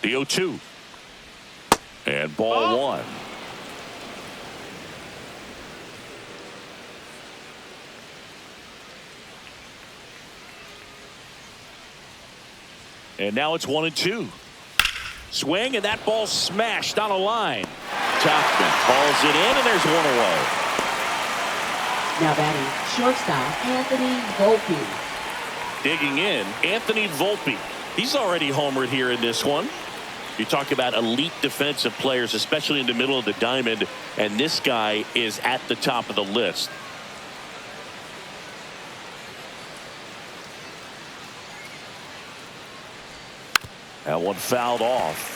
[SPEAKER 1] The 0-2. And ball one. And now it's 1-2. Swing, and that ball smashed on a line. Tauchman calls it in, and there's one away.
[SPEAKER 4] Now batting, shortstop Anthony Volpen.
[SPEAKER 1] Digging in, Anthony Volpen. He's already homered here in this one. You talk about elite defensive players, especially in the middle of the diamond, and this guy is at the top of the list. That one fouled off.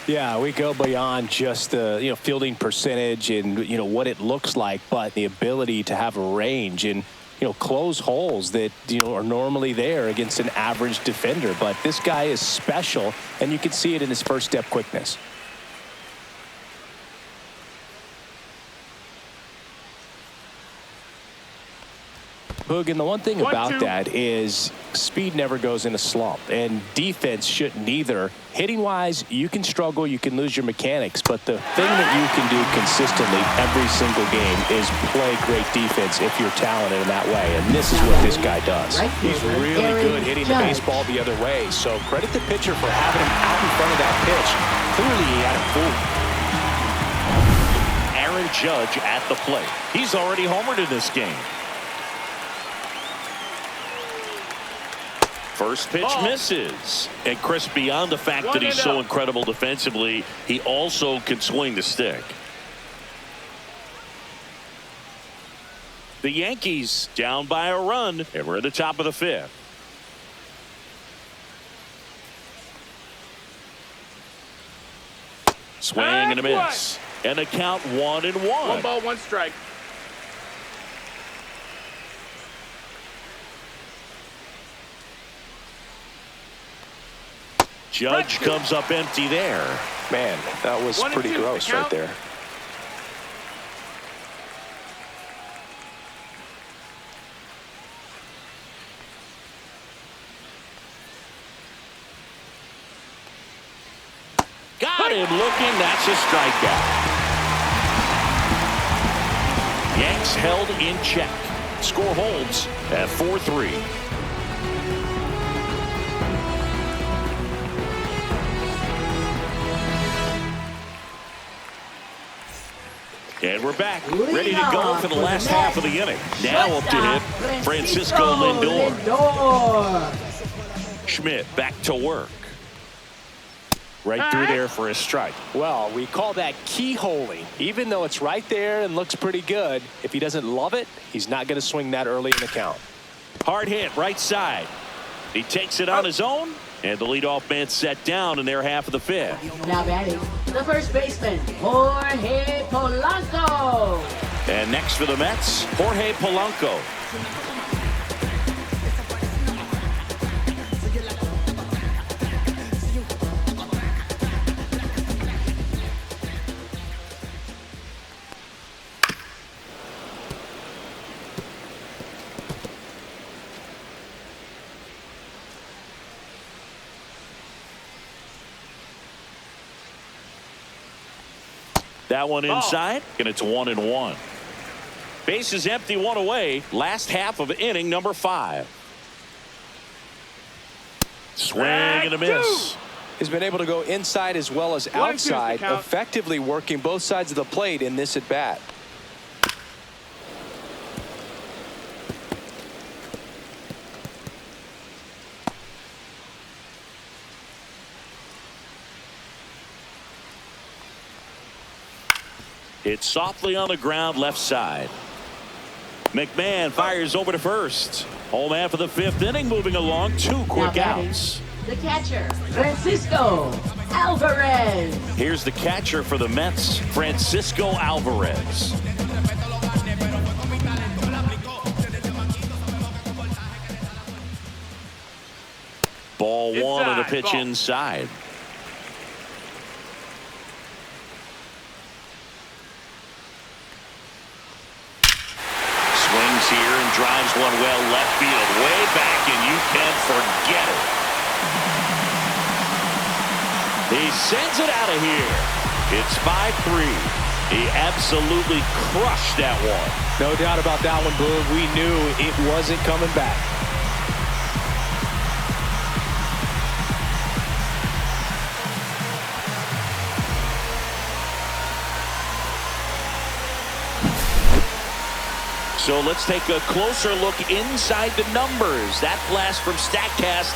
[SPEAKER 2] Yeah, we go beyond just the fielding percentage and what it looks like, but the ability to have a range and close holes that are normally there against an average defender. But this guy is special, and you can see it in his first step quickness. Hoog, and the one thing about that is speed never goes in a slump, and defense shouldn't either. Hitting wise, you can struggle, you can lose your mechanics, but the thing that you can do consistently every single game is play great defense if you're talented in that way, and this is what this guy does. He's really good hitting the baseball the other way, so credit the pitcher for having him out in front of that pitch. Clearly he had him fooled.
[SPEAKER 1] Aaron Judge at the plate. He's already homered in this game. First pitch misses. And Chris, beyond the fact that he's so incredible defensively, he also can swing the stick. The Yankees down by a run, and we're at the top of the fifth. Swing and a miss. And a count 1-1.
[SPEAKER 3] 1 ball, 1 strike.
[SPEAKER 1] Judge comes up empty there.
[SPEAKER 2] Man, that was pretty gross right there.
[SPEAKER 1] Got him looking. That's a strikeout. Yanks held in check. Score holds at 4-3. And we're back, ready to go for the last half of the inning. Now up to hit, Francisco Lindor. Schmidt back to work. Right through there for a strike.
[SPEAKER 2] Well, we call that keyholing. Even though it's right there and looks pretty good, if he doesn't love it, he's not going to swing that early in the count.
[SPEAKER 1] Hard hit, right side. He takes it on his own, and the leadoff man set down in their half of the fifth.
[SPEAKER 4] Now batting, the first baseman, Jorge Polanco.
[SPEAKER 1] And next for the Mets, Jorge Polanco. That one inside, and it's 1-1. Base is empty, 1 away. Last half of inning number 5. Swing and a miss.
[SPEAKER 2] He's been able to go inside as well as outside, effectively working both sides of the plate in this at bat.
[SPEAKER 1] It's softly on the ground left side. McMahon fires over to first. Home half of the 5th inning, moving along. 2 quick outs.
[SPEAKER 4] The catcher, Francisco Alvarez. Alvarez.
[SPEAKER 1] Here's the catcher for the Mets, Francisco Alvarez. Ball one on the pitch inside. Swings here and drives one well left field, way back, and you can't forget it. He sends it out of here. It's 5-3. He absolutely crushed that one.
[SPEAKER 2] No doubt about that one, Boog. We knew it wasn't coming back.
[SPEAKER 1] So let's take a closer look inside the numbers. That blast from StatCast,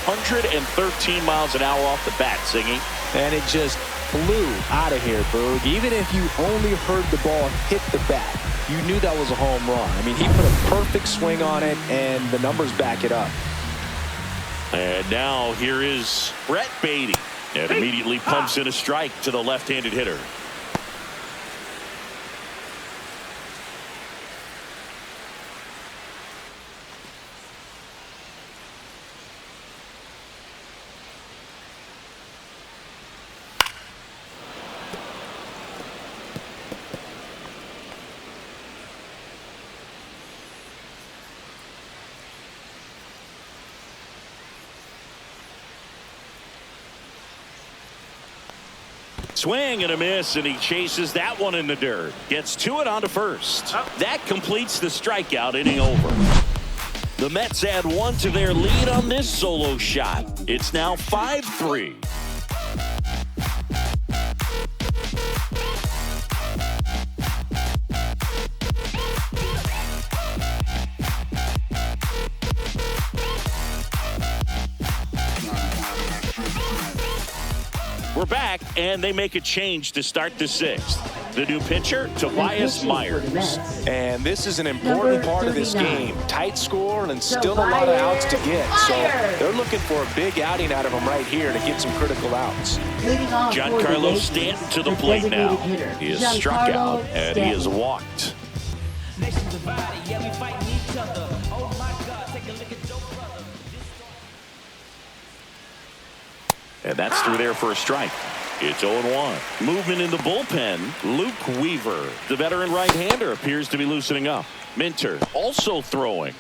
[SPEAKER 1] 113 miles an hour off the bat, Singy.
[SPEAKER 2] And it just flew out of here, Boog. Even if you only heard the ball hit the bat, you knew that was a home run. I mean, he put a perfect swing on it, and the numbers back it up.
[SPEAKER 1] And now here is Brett Baty. And immediately pumps in a strike to the left-handed hitter. Swing and a miss, and he chases that one in the dirt. Gets to it onto first. That completes the strikeout inning over. The Mets add one to their lead on this solo shot. It's now 5-3. We're back, and they make a change to start the sixth. The new pitcher, Tobias Myers.
[SPEAKER 2] And this is an important part of this game. Tight score and still a lot of outs to get. So they're looking for a big outing out of him right here to get some critical outs.
[SPEAKER 1] Giancarlo Stanton to the plate now. He is struck out, and he is walked. And that's through there for a strike. It's 0-1. Movement in the bullpen. Luke Weaver, the veteran right-hander, appears to be loosening up. Minter also throwing.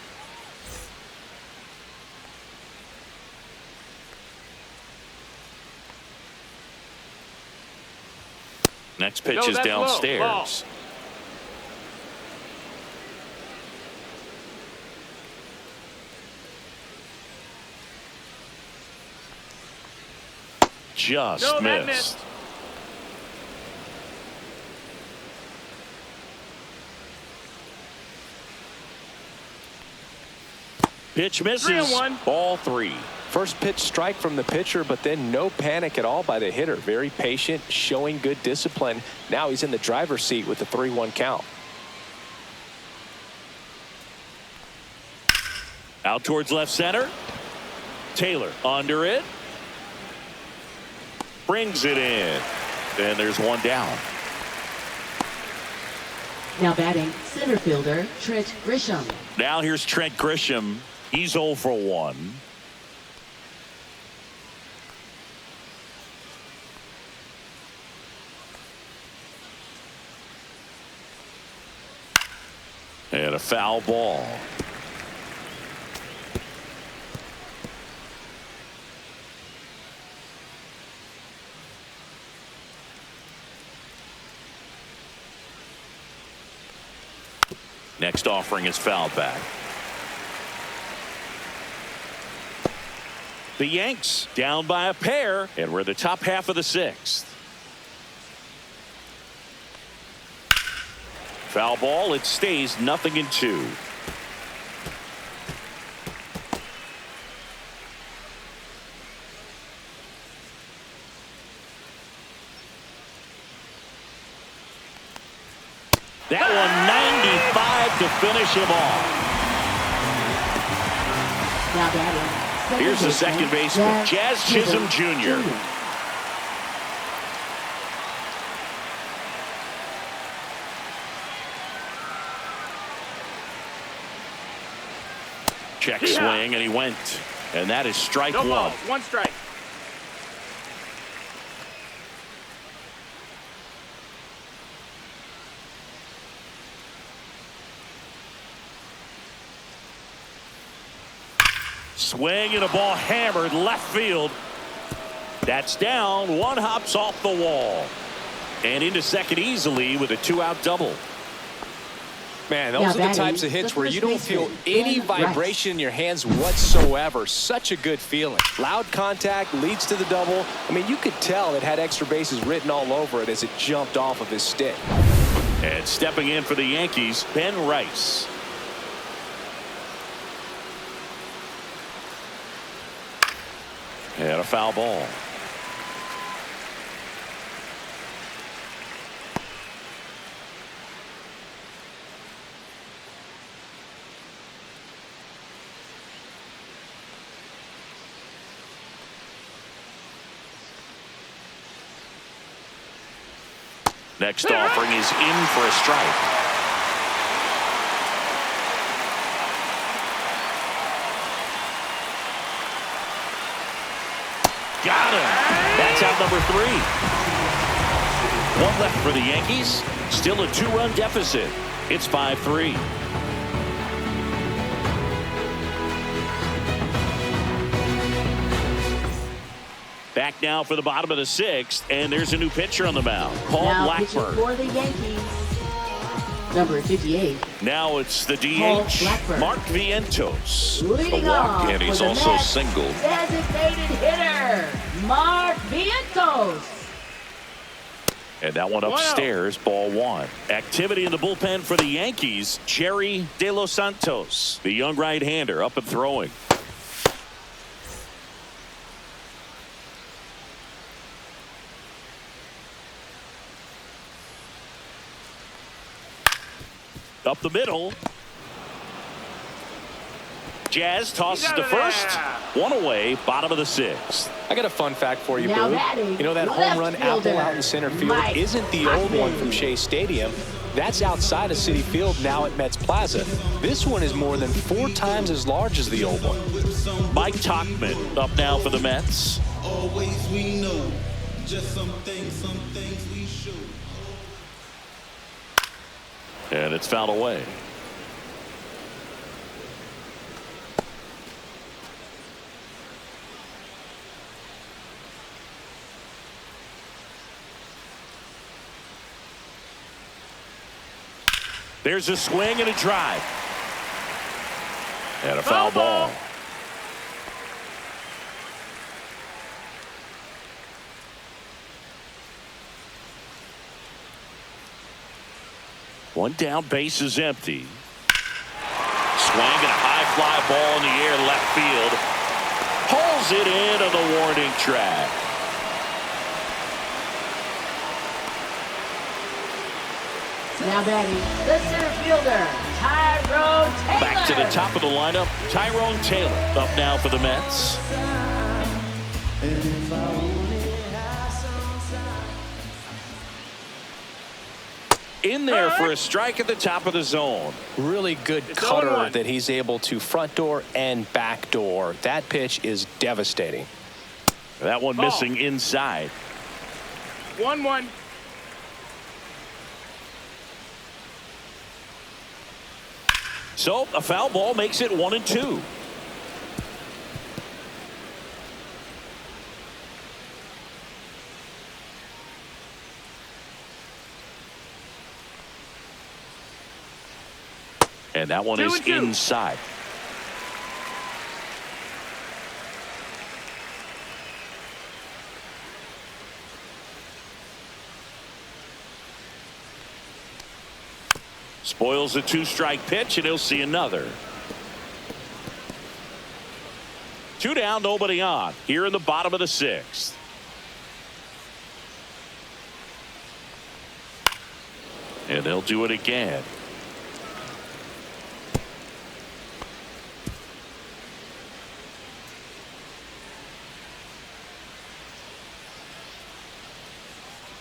[SPEAKER 1] Next pitch is downstairs. Just missed. Pitch misses. Ball 3.
[SPEAKER 2] First pitch strike from the pitcher, but then no panic at all by the hitter. Very patient, showing good discipline. Now he's in the driver's seat with the 3-1 count.
[SPEAKER 1] Out towards left center. Taylor under it. Brings it in. And there's one down.
[SPEAKER 4] Now batting, center fielder Trent Grisham.
[SPEAKER 1] Now here's Trent Grisham. He's 0 for 1. And a foul ball. Next offering is fouled back. The Yanks down by a pair, and we're the top half of the sixth. Foul ball. It stays 0-2. That one 95 to finish him off.
[SPEAKER 4] Now batting,
[SPEAKER 1] Here's the second baseman, Jazz Chisholm Jr. Check swing, and he went. And that is strike
[SPEAKER 3] No
[SPEAKER 1] one.
[SPEAKER 3] balls, one strike.
[SPEAKER 1] Swing and a ball hammered left field. That's down. One hops off the wall. And into second easily with a 2-out double.
[SPEAKER 2] Man, those are the types of hits where you don't feel any vibration in your hands whatsoever. Such a good feeling. Loud contact leads to the double. I mean, you could tell it had extra bases written all over it as it jumped off of his stick.
[SPEAKER 1] And stepping in for the Yankees, Ben Rice. And a foul ball. Next offering is in for a strike. Got him. That's out number 3. One left for the Yankees. Still a 2-run deficit. It's 5-3. Back now for the bottom of the 6th, and there's a new pitcher on the mound, Paul Blackburn.
[SPEAKER 4] For the Yankees, number 58.
[SPEAKER 1] Now it's the DH, Mark Vientos.
[SPEAKER 4] Leading off
[SPEAKER 1] and he's
[SPEAKER 4] for the
[SPEAKER 1] also
[SPEAKER 4] Mets,
[SPEAKER 1] singled.
[SPEAKER 4] Designated hitter, Mark Vientos.
[SPEAKER 1] And that one upstairs, ball 1. Activity in the bullpen for the Yankees, Jerry De Los Santos, the young right-hander, up and throwing. Up the middle. Jazz tosses to first. One away, bottom of the 6th.
[SPEAKER 2] I got a fun fact for you,
[SPEAKER 4] Now
[SPEAKER 2] Boo.
[SPEAKER 4] batting,
[SPEAKER 2] You know that home run
[SPEAKER 4] left
[SPEAKER 2] apple out in center field
[SPEAKER 4] Mike
[SPEAKER 2] isn't the old one from
[SPEAKER 4] Tauchman.
[SPEAKER 2] Shea Stadium. That's outside of Citi Field now at Mets Plaza. This one is more than 4 times as large as the old one.
[SPEAKER 1] Mike Tauchman up now for the Mets.
[SPEAKER 6] Always we know. Just some things we show.
[SPEAKER 1] And it's fouled away. There's a swing and a drive. And a foul ball. One down, base is empty. Swing and a high fly ball in the air left field. Pulls it in on the warning track.
[SPEAKER 4] Now batting, the center fielder, Tyrone Taylor.
[SPEAKER 1] Back to the top of the lineup, Tyrone Taylor up now for the Mets. In there for a strike at the top of the zone.
[SPEAKER 2] Really good cutter that he's able to front door and back door. That pitch is devastating.
[SPEAKER 1] That one missing inside.
[SPEAKER 3] 1-1.
[SPEAKER 1] So a foul ball makes it 1-2. And that one is inside. Spoils a 2-strike pitch, and he'll see another. 2 down, nobody on. Here in the bottom of the 6th. And they'll do it again.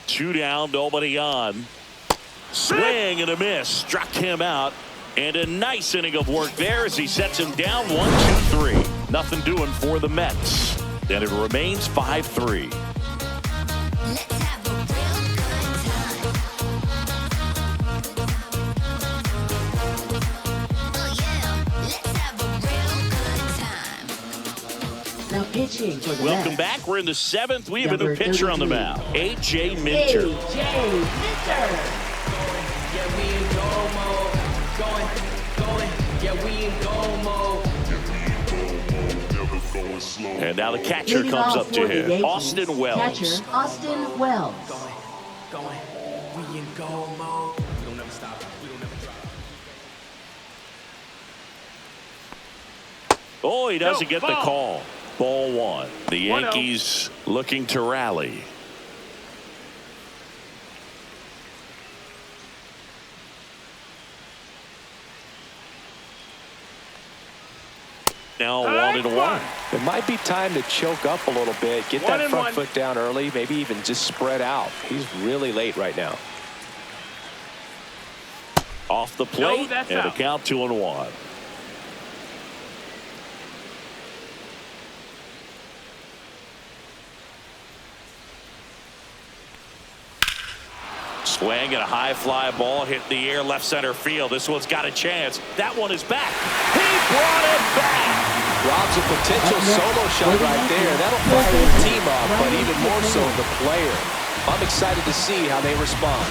[SPEAKER 1] Two down, nobody on. Swing and a miss. Struck him out. And a nice inning of work there as he sets him down 1-2-3. Nothing doing for the Mets. And it remains 5-3.
[SPEAKER 4] Now pitching for the
[SPEAKER 1] Welcome
[SPEAKER 4] Mets.
[SPEAKER 1] back. We're in the 7th. We have a
[SPEAKER 4] Number
[SPEAKER 1] new pitcher on the
[SPEAKER 4] 33.
[SPEAKER 1] mound. A.J. Minter.
[SPEAKER 4] A.J. Minter.
[SPEAKER 5] Yeah, we in go mode. Going. Yeah, we in go mode.
[SPEAKER 1] And now the catcher
[SPEAKER 4] Leading
[SPEAKER 1] comes
[SPEAKER 4] off
[SPEAKER 1] up to
[SPEAKER 4] for the
[SPEAKER 1] him.
[SPEAKER 4] Yankees,
[SPEAKER 1] Austin Wells.
[SPEAKER 4] Catcher Austin Wells.
[SPEAKER 5] Going. We in go mode. We don't never stop. We don't never drop.
[SPEAKER 1] Oh, he doesn't get the
[SPEAKER 3] ball.
[SPEAKER 1] call. Ball 1. The
[SPEAKER 3] 1-0.
[SPEAKER 1] Yankees looking to rally. Now 1-1.
[SPEAKER 2] It might be time to choke up a little bit, get that front
[SPEAKER 3] 1-1.
[SPEAKER 2] foot down early, maybe even just spread out. He's really late right now.
[SPEAKER 1] Off the plate,
[SPEAKER 3] that's
[SPEAKER 1] and a
[SPEAKER 3] out.
[SPEAKER 1] count 2-1. Swing and a high fly ball hit the air left center field. This one's got a chance. That one is back. He brought it back.
[SPEAKER 2] Rob's a potential solo shot right there. That'll fire the team up, but even more so the player. I'm excited to see how they respond.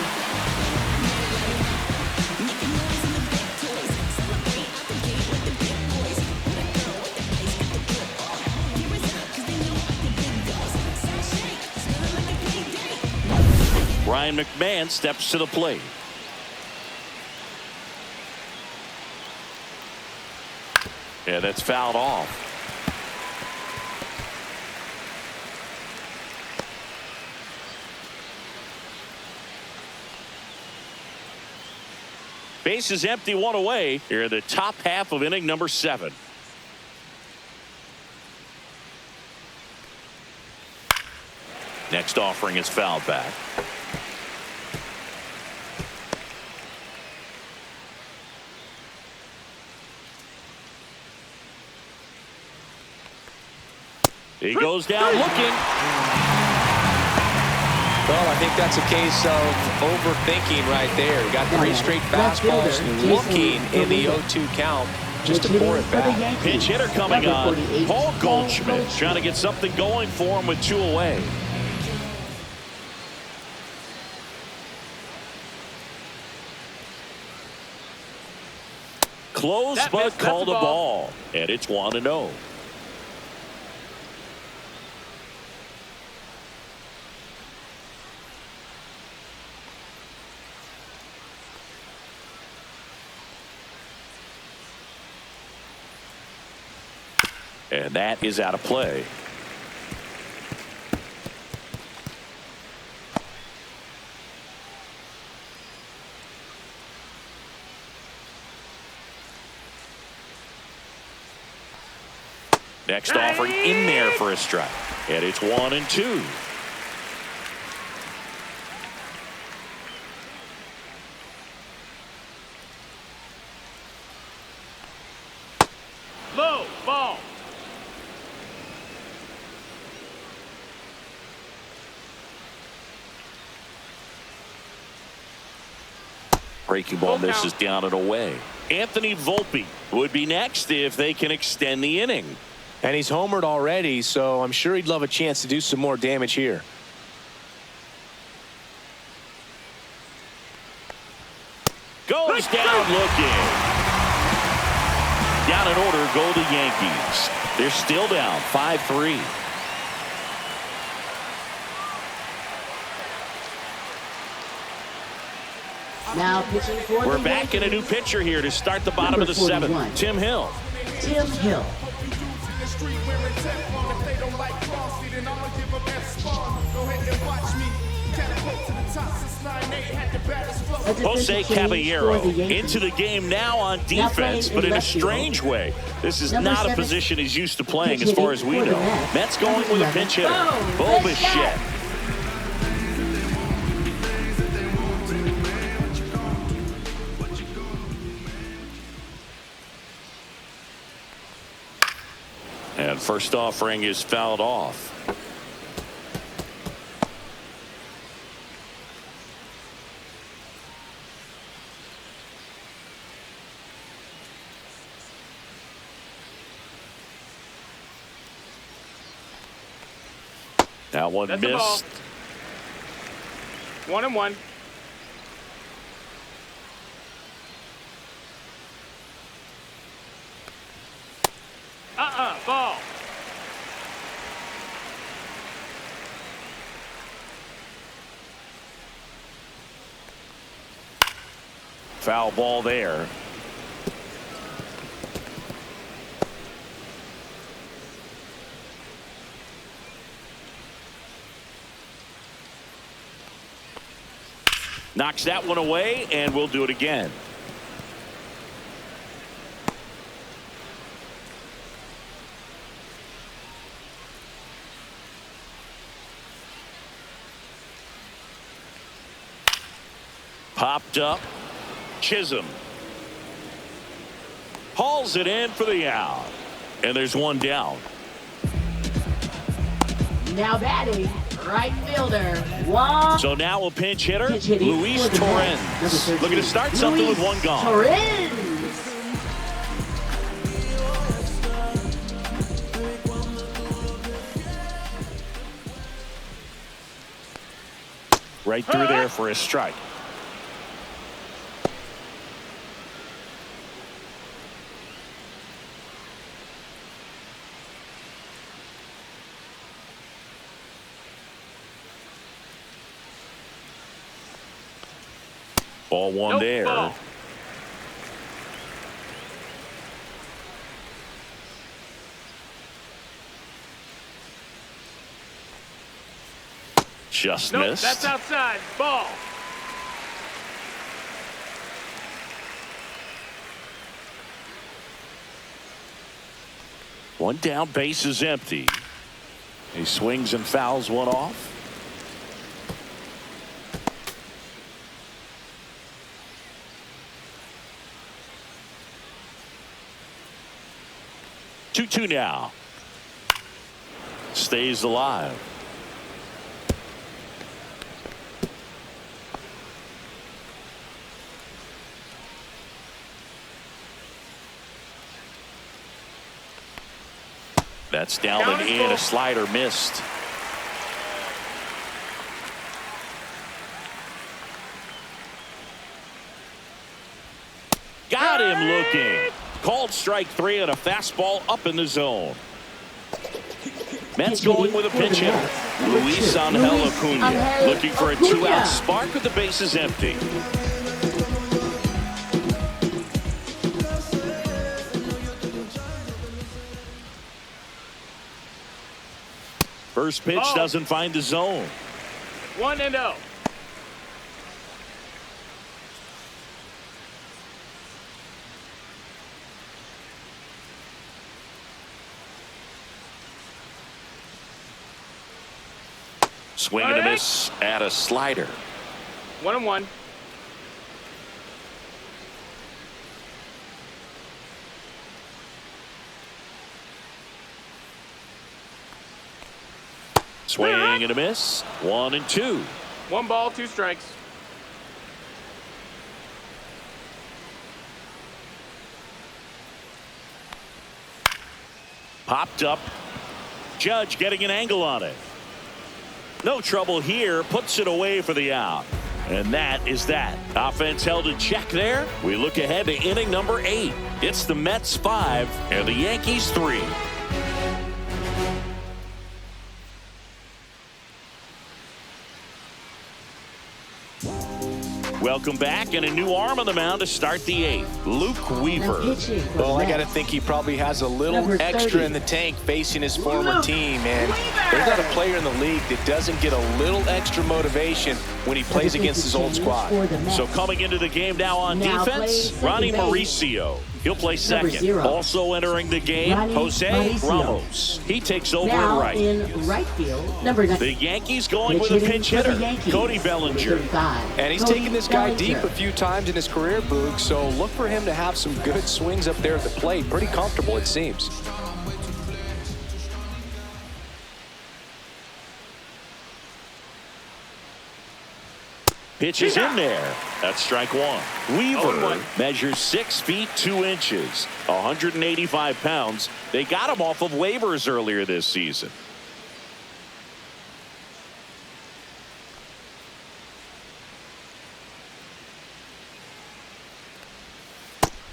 [SPEAKER 1] Ryan McMahon steps to the plate. Yeah, that's fouled off. Base is empty, 1 away. Here in the top half of inning number 7. Next offering is fouled back. He goes down looking.
[SPEAKER 2] Well, I think that's a case of overthinking right there. He got 3 straight fastballs looking in the 0-2 count just to pour it back.
[SPEAKER 1] Pinch hitter coming on. Paul Goldschmidt trying to get something going for him with 2 away. Close, but called a ball. And it's 1-0. And that is out of play. Next offering in there for a strike. And it's 1-2.
[SPEAKER 3] Low ball.
[SPEAKER 1] Breaking ball misses down and away. Anthony Volpen would be next if they can extend the inning.
[SPEAKER 2] And he's homered already, so I'm sure he'd love a chance to do some more damage here.
[SPEAKER 1] Goes down looking. Down in order go the Yankees. They're still down 5-3.
[SPEAKER 4] Now pitching for
[SPEAKER 1] We're
[SPEAKER 4] the
[SPEAKER 1] back in a new
[SPEAKER 4] Yankees.
[SPEAKER 1] pitcher here to start the bottom
[SPEAKER 4] Number
[SPEAKER 1] of the 7th.
[SPEAKER 4] 41.
[SPEAKER 1] Tim Hill.
[SPEAKER 4] Tim Hill.
[SPEAKER 1] Jose Caballero into the game now on defense, but in a strange way. This is
[SPEAKER 4] Number
[SPEAKER 1] not a
[SPEAKER 4] 7.
[SPEAKER 1] position he's used to playing
[SPEAKER 4] Pitch
[SPEAKER 1] as far as we
[SPEAKER 4] hitting for
[SPEAKER 1] know.
[SPEAKER 4] the Mets.
[SPEAKER 1] Mets going with a pinch hitter.
[SPEAKER 4] Bo
[SPEAKER 1] Bichette. First offering is fouled off. That one
[SPEAKER 3] That's
[SPEAKER 1] missed.
[SPEAKER 3] 1-1. Ball.
[SPEAKER 1] Foul ball there. Knocks that one away, and we'll do it again. Popped up. Chisholm hauls it in for the out. And there's one down.
[SPEAKER 4] Now batting, right fielder, Juan.
[SPEAKER 1] So now a pinch hitter,
[SPEAKER 4] hitting
[SPEAKER 1] Luis
[SPEAKER 4] for the
[SPEAKER 1] Torrens.
[SPEAKER 4] Mets,
[SPEAKER 1] Looking to start something with one gone.
[SPEAKER 4] Torrens.
[SPEAKER 1] Right through there for a strike. Ball one there.
[SPEAKER 3] Ball.
[SPEAKER 1] Just
[SPEAKER 3] Nope,
[SPEAKER 1] missed.
[SPEAKER 3] that's outside. Ball.
[SPEAKER 1] One down, base is empty. He swings and fouls one off. Two now. Stays alive. That's down and in. A slider missed. Got him looking. Called strike three and a fastball up in the zone. Mets going with a pinch hitter. Luis Angel Acuna looking for a two-out spark with the bases empty. First pitch doesn't find the zone.
[SPEAKER 3] 1-0.
[SPEAKER 1] Swing and a miss at a slider.
[SPEAKER 3] 1-1.
[SPEAKER 1] Swing and a miss. 1-2.
[SPEAKER 3] 1 ball, 2 strikes.
[SPEAKER 1] Popped up. Judge getting an angle on it. No trouble here. Puts it away for the out. And that is that. Offense held in check there. We look ahead to inning number 8. It's the Mets 5 and the Yankees 3. Welcome back, and a new arm on the mound to start the 8th. Luke Weaver.
[SPEAKER 2] Well, I got to think he probably has a little extra in the tank facing his former team, and there's not a player in the league that doesn't get a little extra motivation when he plays against his old squad.
[SPEAKER 1] So coming into the game now on defense, Ronnie Mauricio. He'll play second. Also entering the game, Jose Ramos. He takes over at right.
[SPEAKER 4] In right field, number 9.
[SPEAKER 1] The Yankees going with a pinch hitter, Cody Bellinger.
[SPEAKER 2] And he's taken this guy deep a few times in his career, Boog, so look for him to have some good swings up there at the plate. Pretty comfortable, it seems.
[SPEAKER 1] Pitch is in there. That's strike one. Weaver measures 6 feet 2 inches, 185 pounds. They got him off of waivers earlier this season.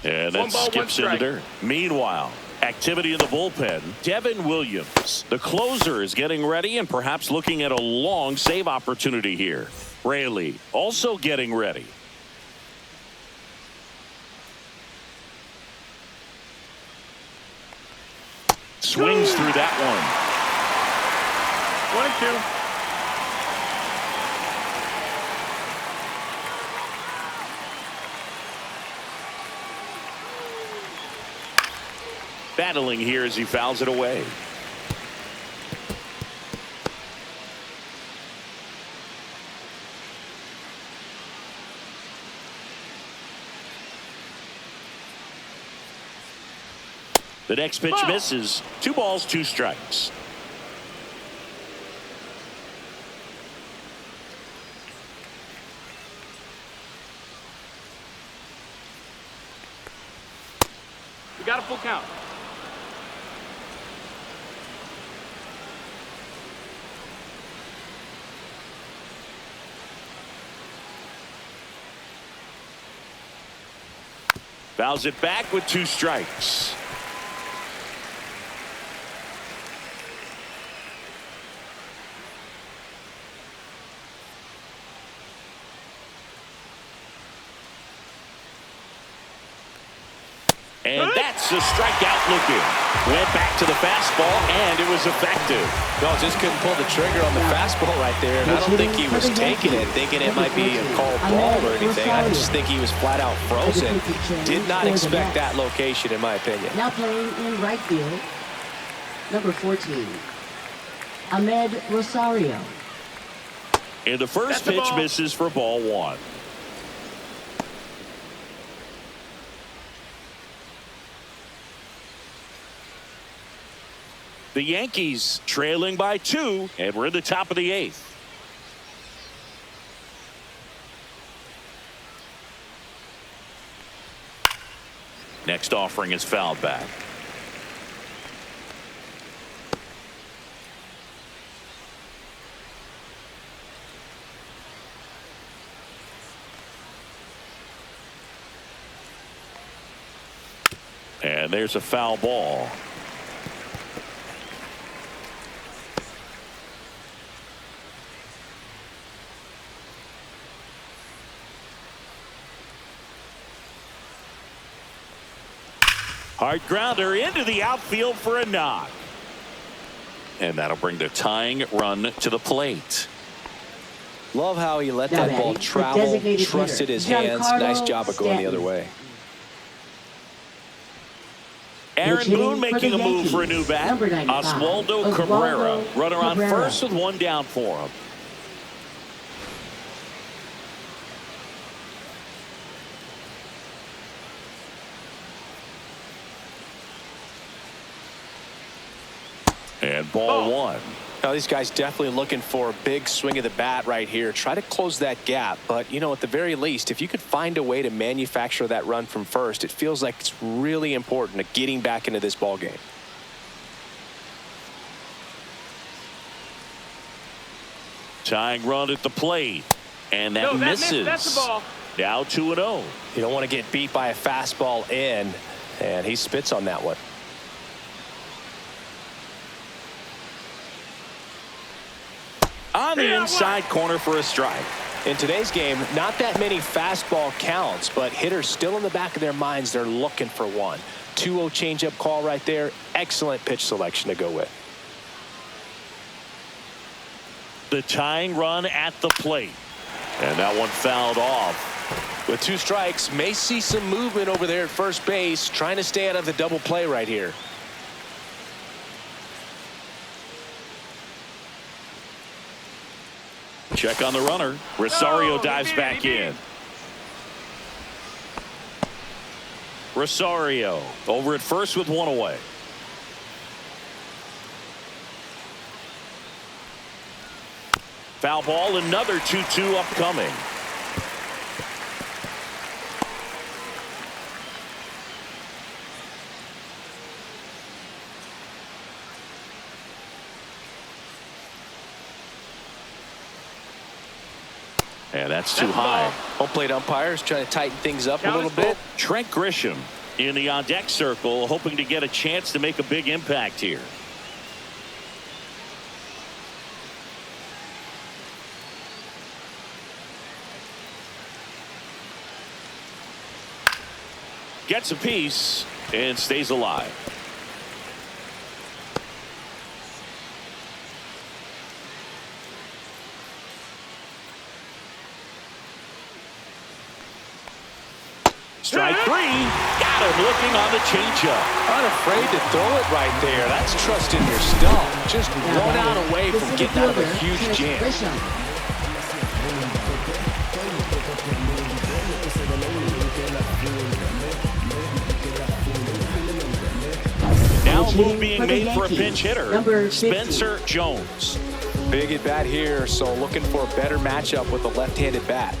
[SPEAKER 1] And that skips into dirt. Meanwhile, activity in the bullpen. Devin Williams, the closer, is getting ready and perhaps looking at a long save opportunity here. Rayleigh also getting ready. Swings through that one.
[SPEAKER 3] 1-2.
[SPEAKER 1] Battling here as he fouls it away. The next pitch misses. 2 balls, 2 strikes.
[SPEAKER 3] We got a full count.
[SPEAKER 1] Fouls it back with 2 strikes. And that's a strikeout looking. Went back to the fastball, and it was effective.
[SPEAKER 2] No, just couldn't pull the trigger on the fastball right there. And I don't think he was taking it, thinking it might be a called ball or anything. I just think he was flat out frozen. Did not expect that location, in my opinion.
[SPEAKER 4] Now playing in right field, number 14, Ahmed Rosario.
[SPEAKER 1] And the first pitch misses for ball 1. The Yankees trailing by 2, and we're in the top of the 8th. Next offering is fouled back. And there's a foul ball. Hard grounder into the outfield for a knock. And that'll bring the tying run to the plate.
[SPEAKER 2] Love how he let that ball travel, trusted his hands. Nice job of going the other way.
[SPEAKER 1] Aaron Boone making a move for a new bat. Oswaldo Cabrera, runner on first with 1 down for him. And ball 1.
[SPEAKER 2] Now these guys definitely looking for a big swing of the bat right here. Try to close that gap. But, you know, at the very least, if you could find a way to manufacture that run from first, it feels like it's really important to getting back into this ball game.
[SPEAKER 1] Tying run at the plate. And that misses.
[SPEAKER 3] That's the ball.
[SPEAKER 1] Now 2-0.
[SPEAKER 2] You don't want to get beat by a fastball in. And he spits on that one.
[SPEAKER 1] On the inside corner for a strike.
[SPEAKER 2] In today's game, not that many fastball counts, but hitters still in the back of their minds, they're looking for one. 2-0 changeup call right there. Excellent pitch selection to go with.
[SPEAKER 1] The tying run at the plate. And that one fouled off.
[SPEAKER 2] With 2 strikes, may see some movement over there at first base, trying to stay out of the double play right here.
[SPEAKER 1] Check on the runner. Rosario dives back in. Rosario over at first with 1 away. Foul ball, another 2-2 upcoming. And that's too high.
[SPEAKER 2] Home plate umpires trying to tighten things up a little bit.
[SPEAKER 1] Trent Grisham in the on-deck circle, hoping to get a chance to make a big impact here. Gets a piece and stays alive. Strike three. Got him looking on the changeup.
[SPEAKER 2] Unafraid to throw it right there. That's trust in your stump. Just one out away from getting out of a huge jam.
[SPEAKER 1] Now a move being made for a pinch hitter, Spencer Jones.
[SPEAKER 2] Big at bat here, so looking for a better matchup with a left-handed bat.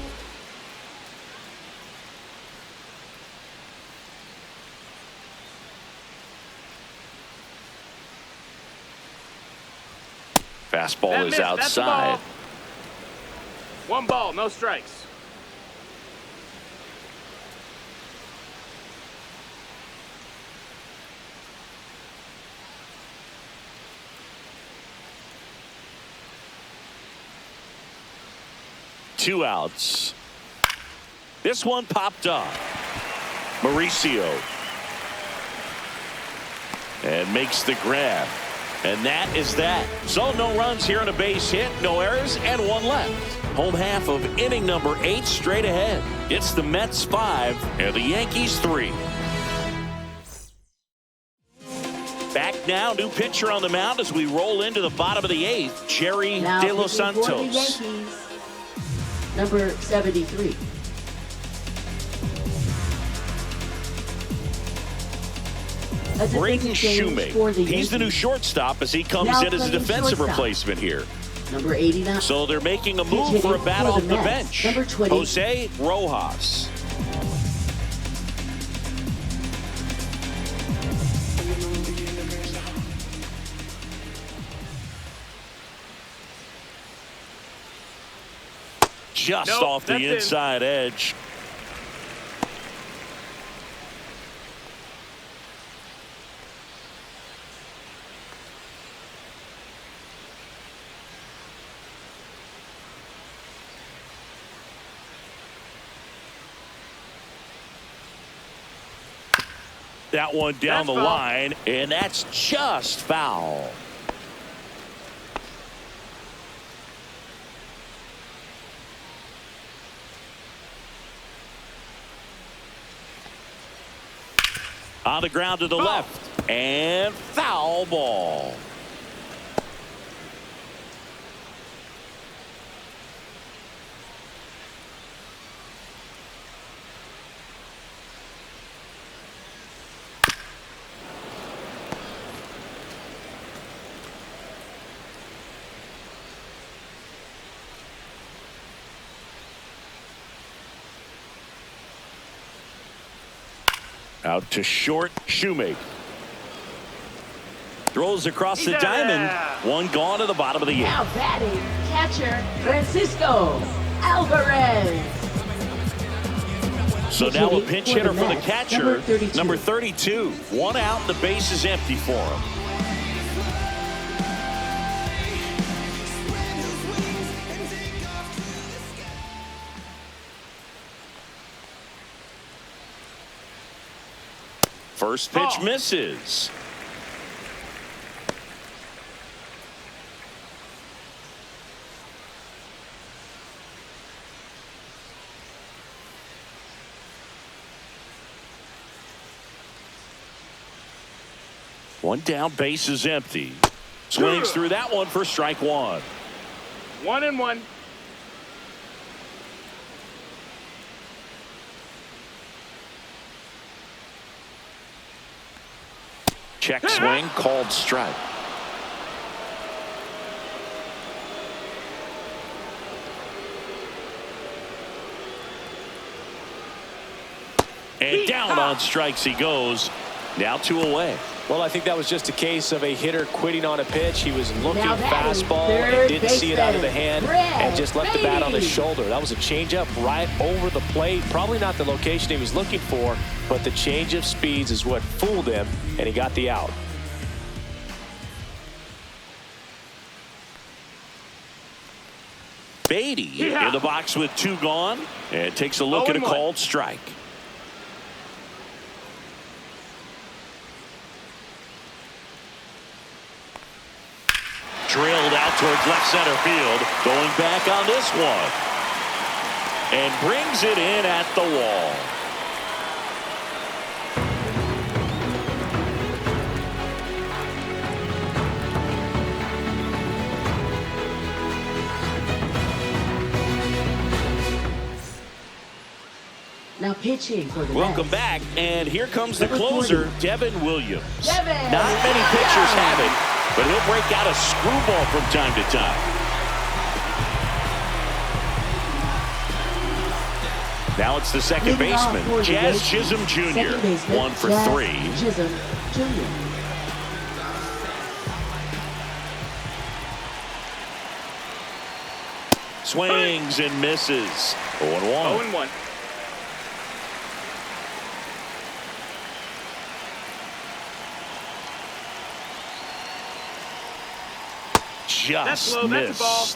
[SPEAKER 1] Fastball is outside.
[SPEAKER 3] One ball, no strikes.
[SPEAKER 1] Two outs. This one popped up. Mauricio. And makes the grab. And that is that. So no runs here on a base hit, no errors, and one left. Home half of inning number 8 straight ahead. It's the Mets 5 and the Yankees 3. Back now, new pitcher on the mound as we roll into the bottom of the 8th, Jerry De Los Santos.
[SPEAKER 4] For the Yankees, number 73.
[SPEAKER 1] Braden Shoemaker. He's the new shortstop as he comes in as a defensive replacement here.
[SPEAKER 4] Number 89.
[SPEAKER 1] So they're making a move for a bat off the bench.
[SPEAKER 4] Number 20.
[SPEAKER 1] Jose Rojas. Just off the inside edge. That one down the line, and that's just foul. On the ground to the left, and foul ball. Out to short, Shoemaker. Throws across the diamond. One gone to the bottom of the 8th.
[SPEAKER 4] Now batting, catcher, Francisco Alvarez.
[SPEAKER 1] So now a pinch hitter for the catcher, number 32. One out, the base is empty for him. First pitch misses. One down, base is empty. Swings through that one for strike one.
[SPEAKER 3] 1-1.
[SPEAKER 1] Check swing, called strike. And down on strikes he goes. Now 2 away.
[SPEAKER 2] Well, I think that was just a case of a hitter quitting on a pitch. He was looking fastball and didn't see it out of the hand and just left the bat on the shoulder. That was a changeup right over the plate. Probably not the location he was looking for, but the change of speeds is what fooled him, and he got the out.
[SPEAKER 1] Baty in the box with 2 gone and takes a look at a called strike. Drilled out towards left center field. Going back on this one. And brings it in at the wall.
[SPEAKER 4] Now pitching for the
[SPEAKER 1] Welcome
[SPEAKER 4] Mets.
[SPEAKER 1] back, and here comes the
[SPEAKER 4] Number
[SPEAKER 1] closer,
[SPEAKER 4] 40.
[SPEAKER 1] Devin Williams.
[SPEAKER 4] Devin
[SPEAKER 1] Not many pitchers have it, but he'll break out a screwball from time to time. Now it's the second baseman, Jazz Chisholm Jr. 1 for 3.
[SPEAKER 4] Chisholm Jr.
[SPEAKER 1] Swings and misses. 0-1.
[SPEAKER 3] 0-1.
[SPEAKER 1] Just
[SPEAKER 3] low, that's a
[SPEAKER 1] missed.
[SPEAKER 3] ball.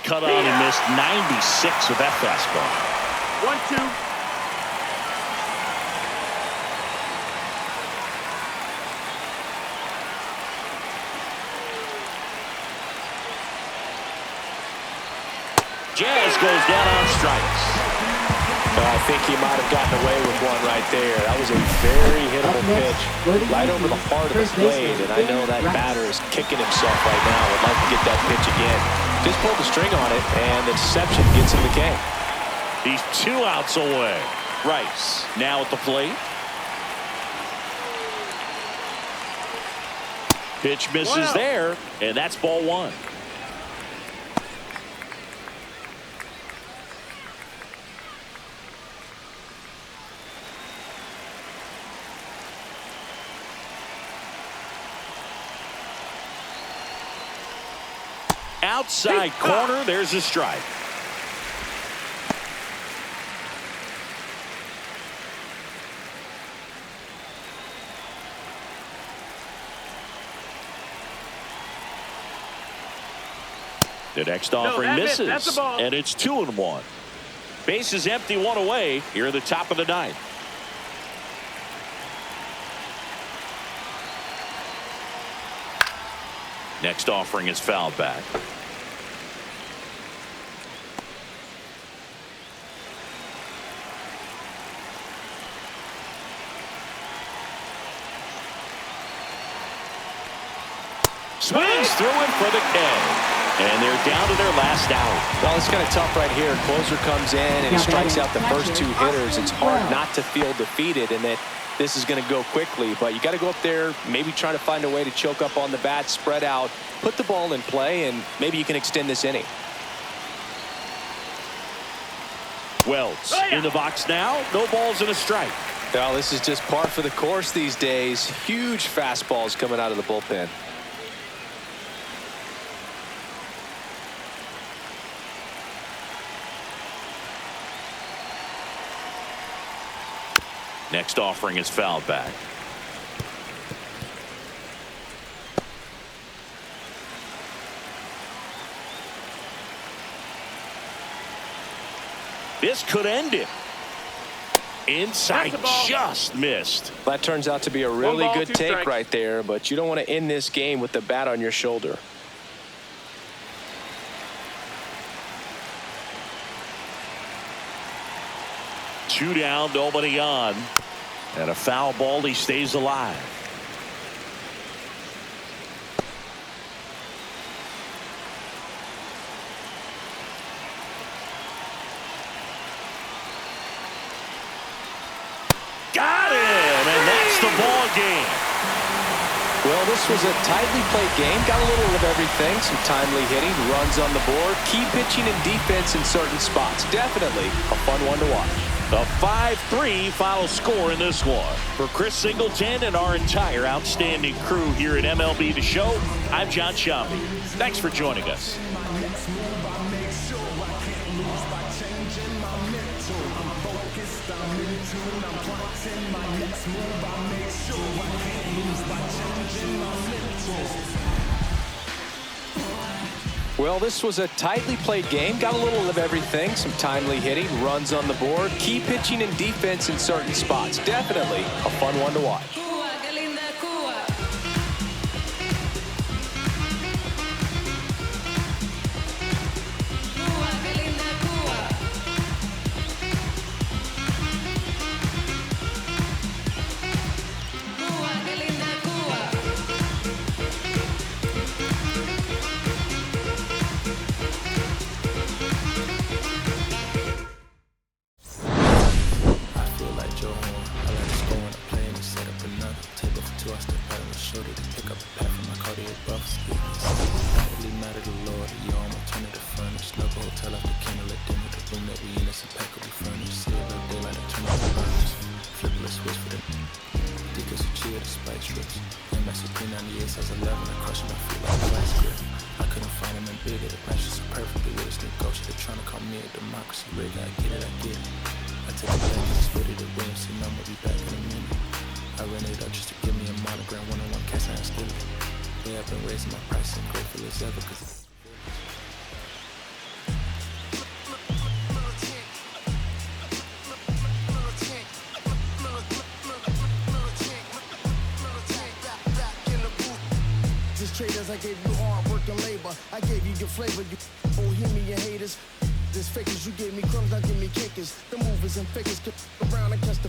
[SPEAKER 1] Cut on and missed 96 with that fastball.
[SPEAKER 3] 1-2.
[SPEAKER 1] Jazz goes down on strikes.
[SPEAKER 2] I think he might have gotten away with one right there. That was a very hittable pitch right over the heart of the plate, and I know that batter is kicking himself right now. Would like to get that pitch again. Just pulled the string on it, and the deception gets him the K.
[SPEAKER 1] He's 2 outs away. Rice now at the plate. Pitch misses there, and that's ball 1. Outside corner, there's a strike. The next offering misses,
[SPEAKER 3] that's a ball.
[SPEAKER 1] and it's 2-1. Base is empty, 1 away here at the top of the 9th. Next offering is fouled back. Swings through it for the K. And they're down to their last out.
[SPEAKER 2] Well, it's kind of tough right here. Closer comes in and he strikes out the first 2 hitters. It's hard not to feel defeated and that this is going to go quickly. But you got to go up there, maybe try to find a way to choke up on the bat, spread out, put the ball in play, and maybe you can extend this inning.
[SPEAKER 1] Wells in the box now. No balls and a strike.
[SPEAKER 2] Well, this is just par for the course these days. Huge fastballs coming out of the bullpen.
[SPEAKER 1] Next offering is fouled back. This could end it. Inside, just missed.
[SPEAKER 2] That turns out to be a really
[SPEAKER 3] 1 ball,
[SPEAKER 2] good
[SPEAKER 3] 2
[SPEAKER 2] take
[SPEAKER 3] strikes.
[SPEAKER 2] right there, but you don't want to end this game with the bat on your shoulder.
[SPEAKER 1] Two down, nobody on. And a foul ball, he stays alive. Got him, and that's the ball game.
[SPEAKER 2] Well, this was a tightly played game. Got a little of everything. Some timely hitting, runs on the board, key pitching and defense in certain spots. Definitely a fun one to watch.
[SPEAKER 1] A 5-3 final score in this one. For Chris Singleton and our entire outstanding crew here at MLB The Show, I'm John Shambi. Thanks for joining us.
[SPEAKER 2] Well, this was a tightly played game. Got a little of everything. Some timely hitting, runs on the board, key pitching and defense in certain spots. Definitely a fun one to watch.
[SPEAKER 8] Traders, I gave you hard work and labor. I gave you your flavor, you bohemian haters. This fakers, you gave me crumbs, now give me kickers. The movers and fakers get around and catch the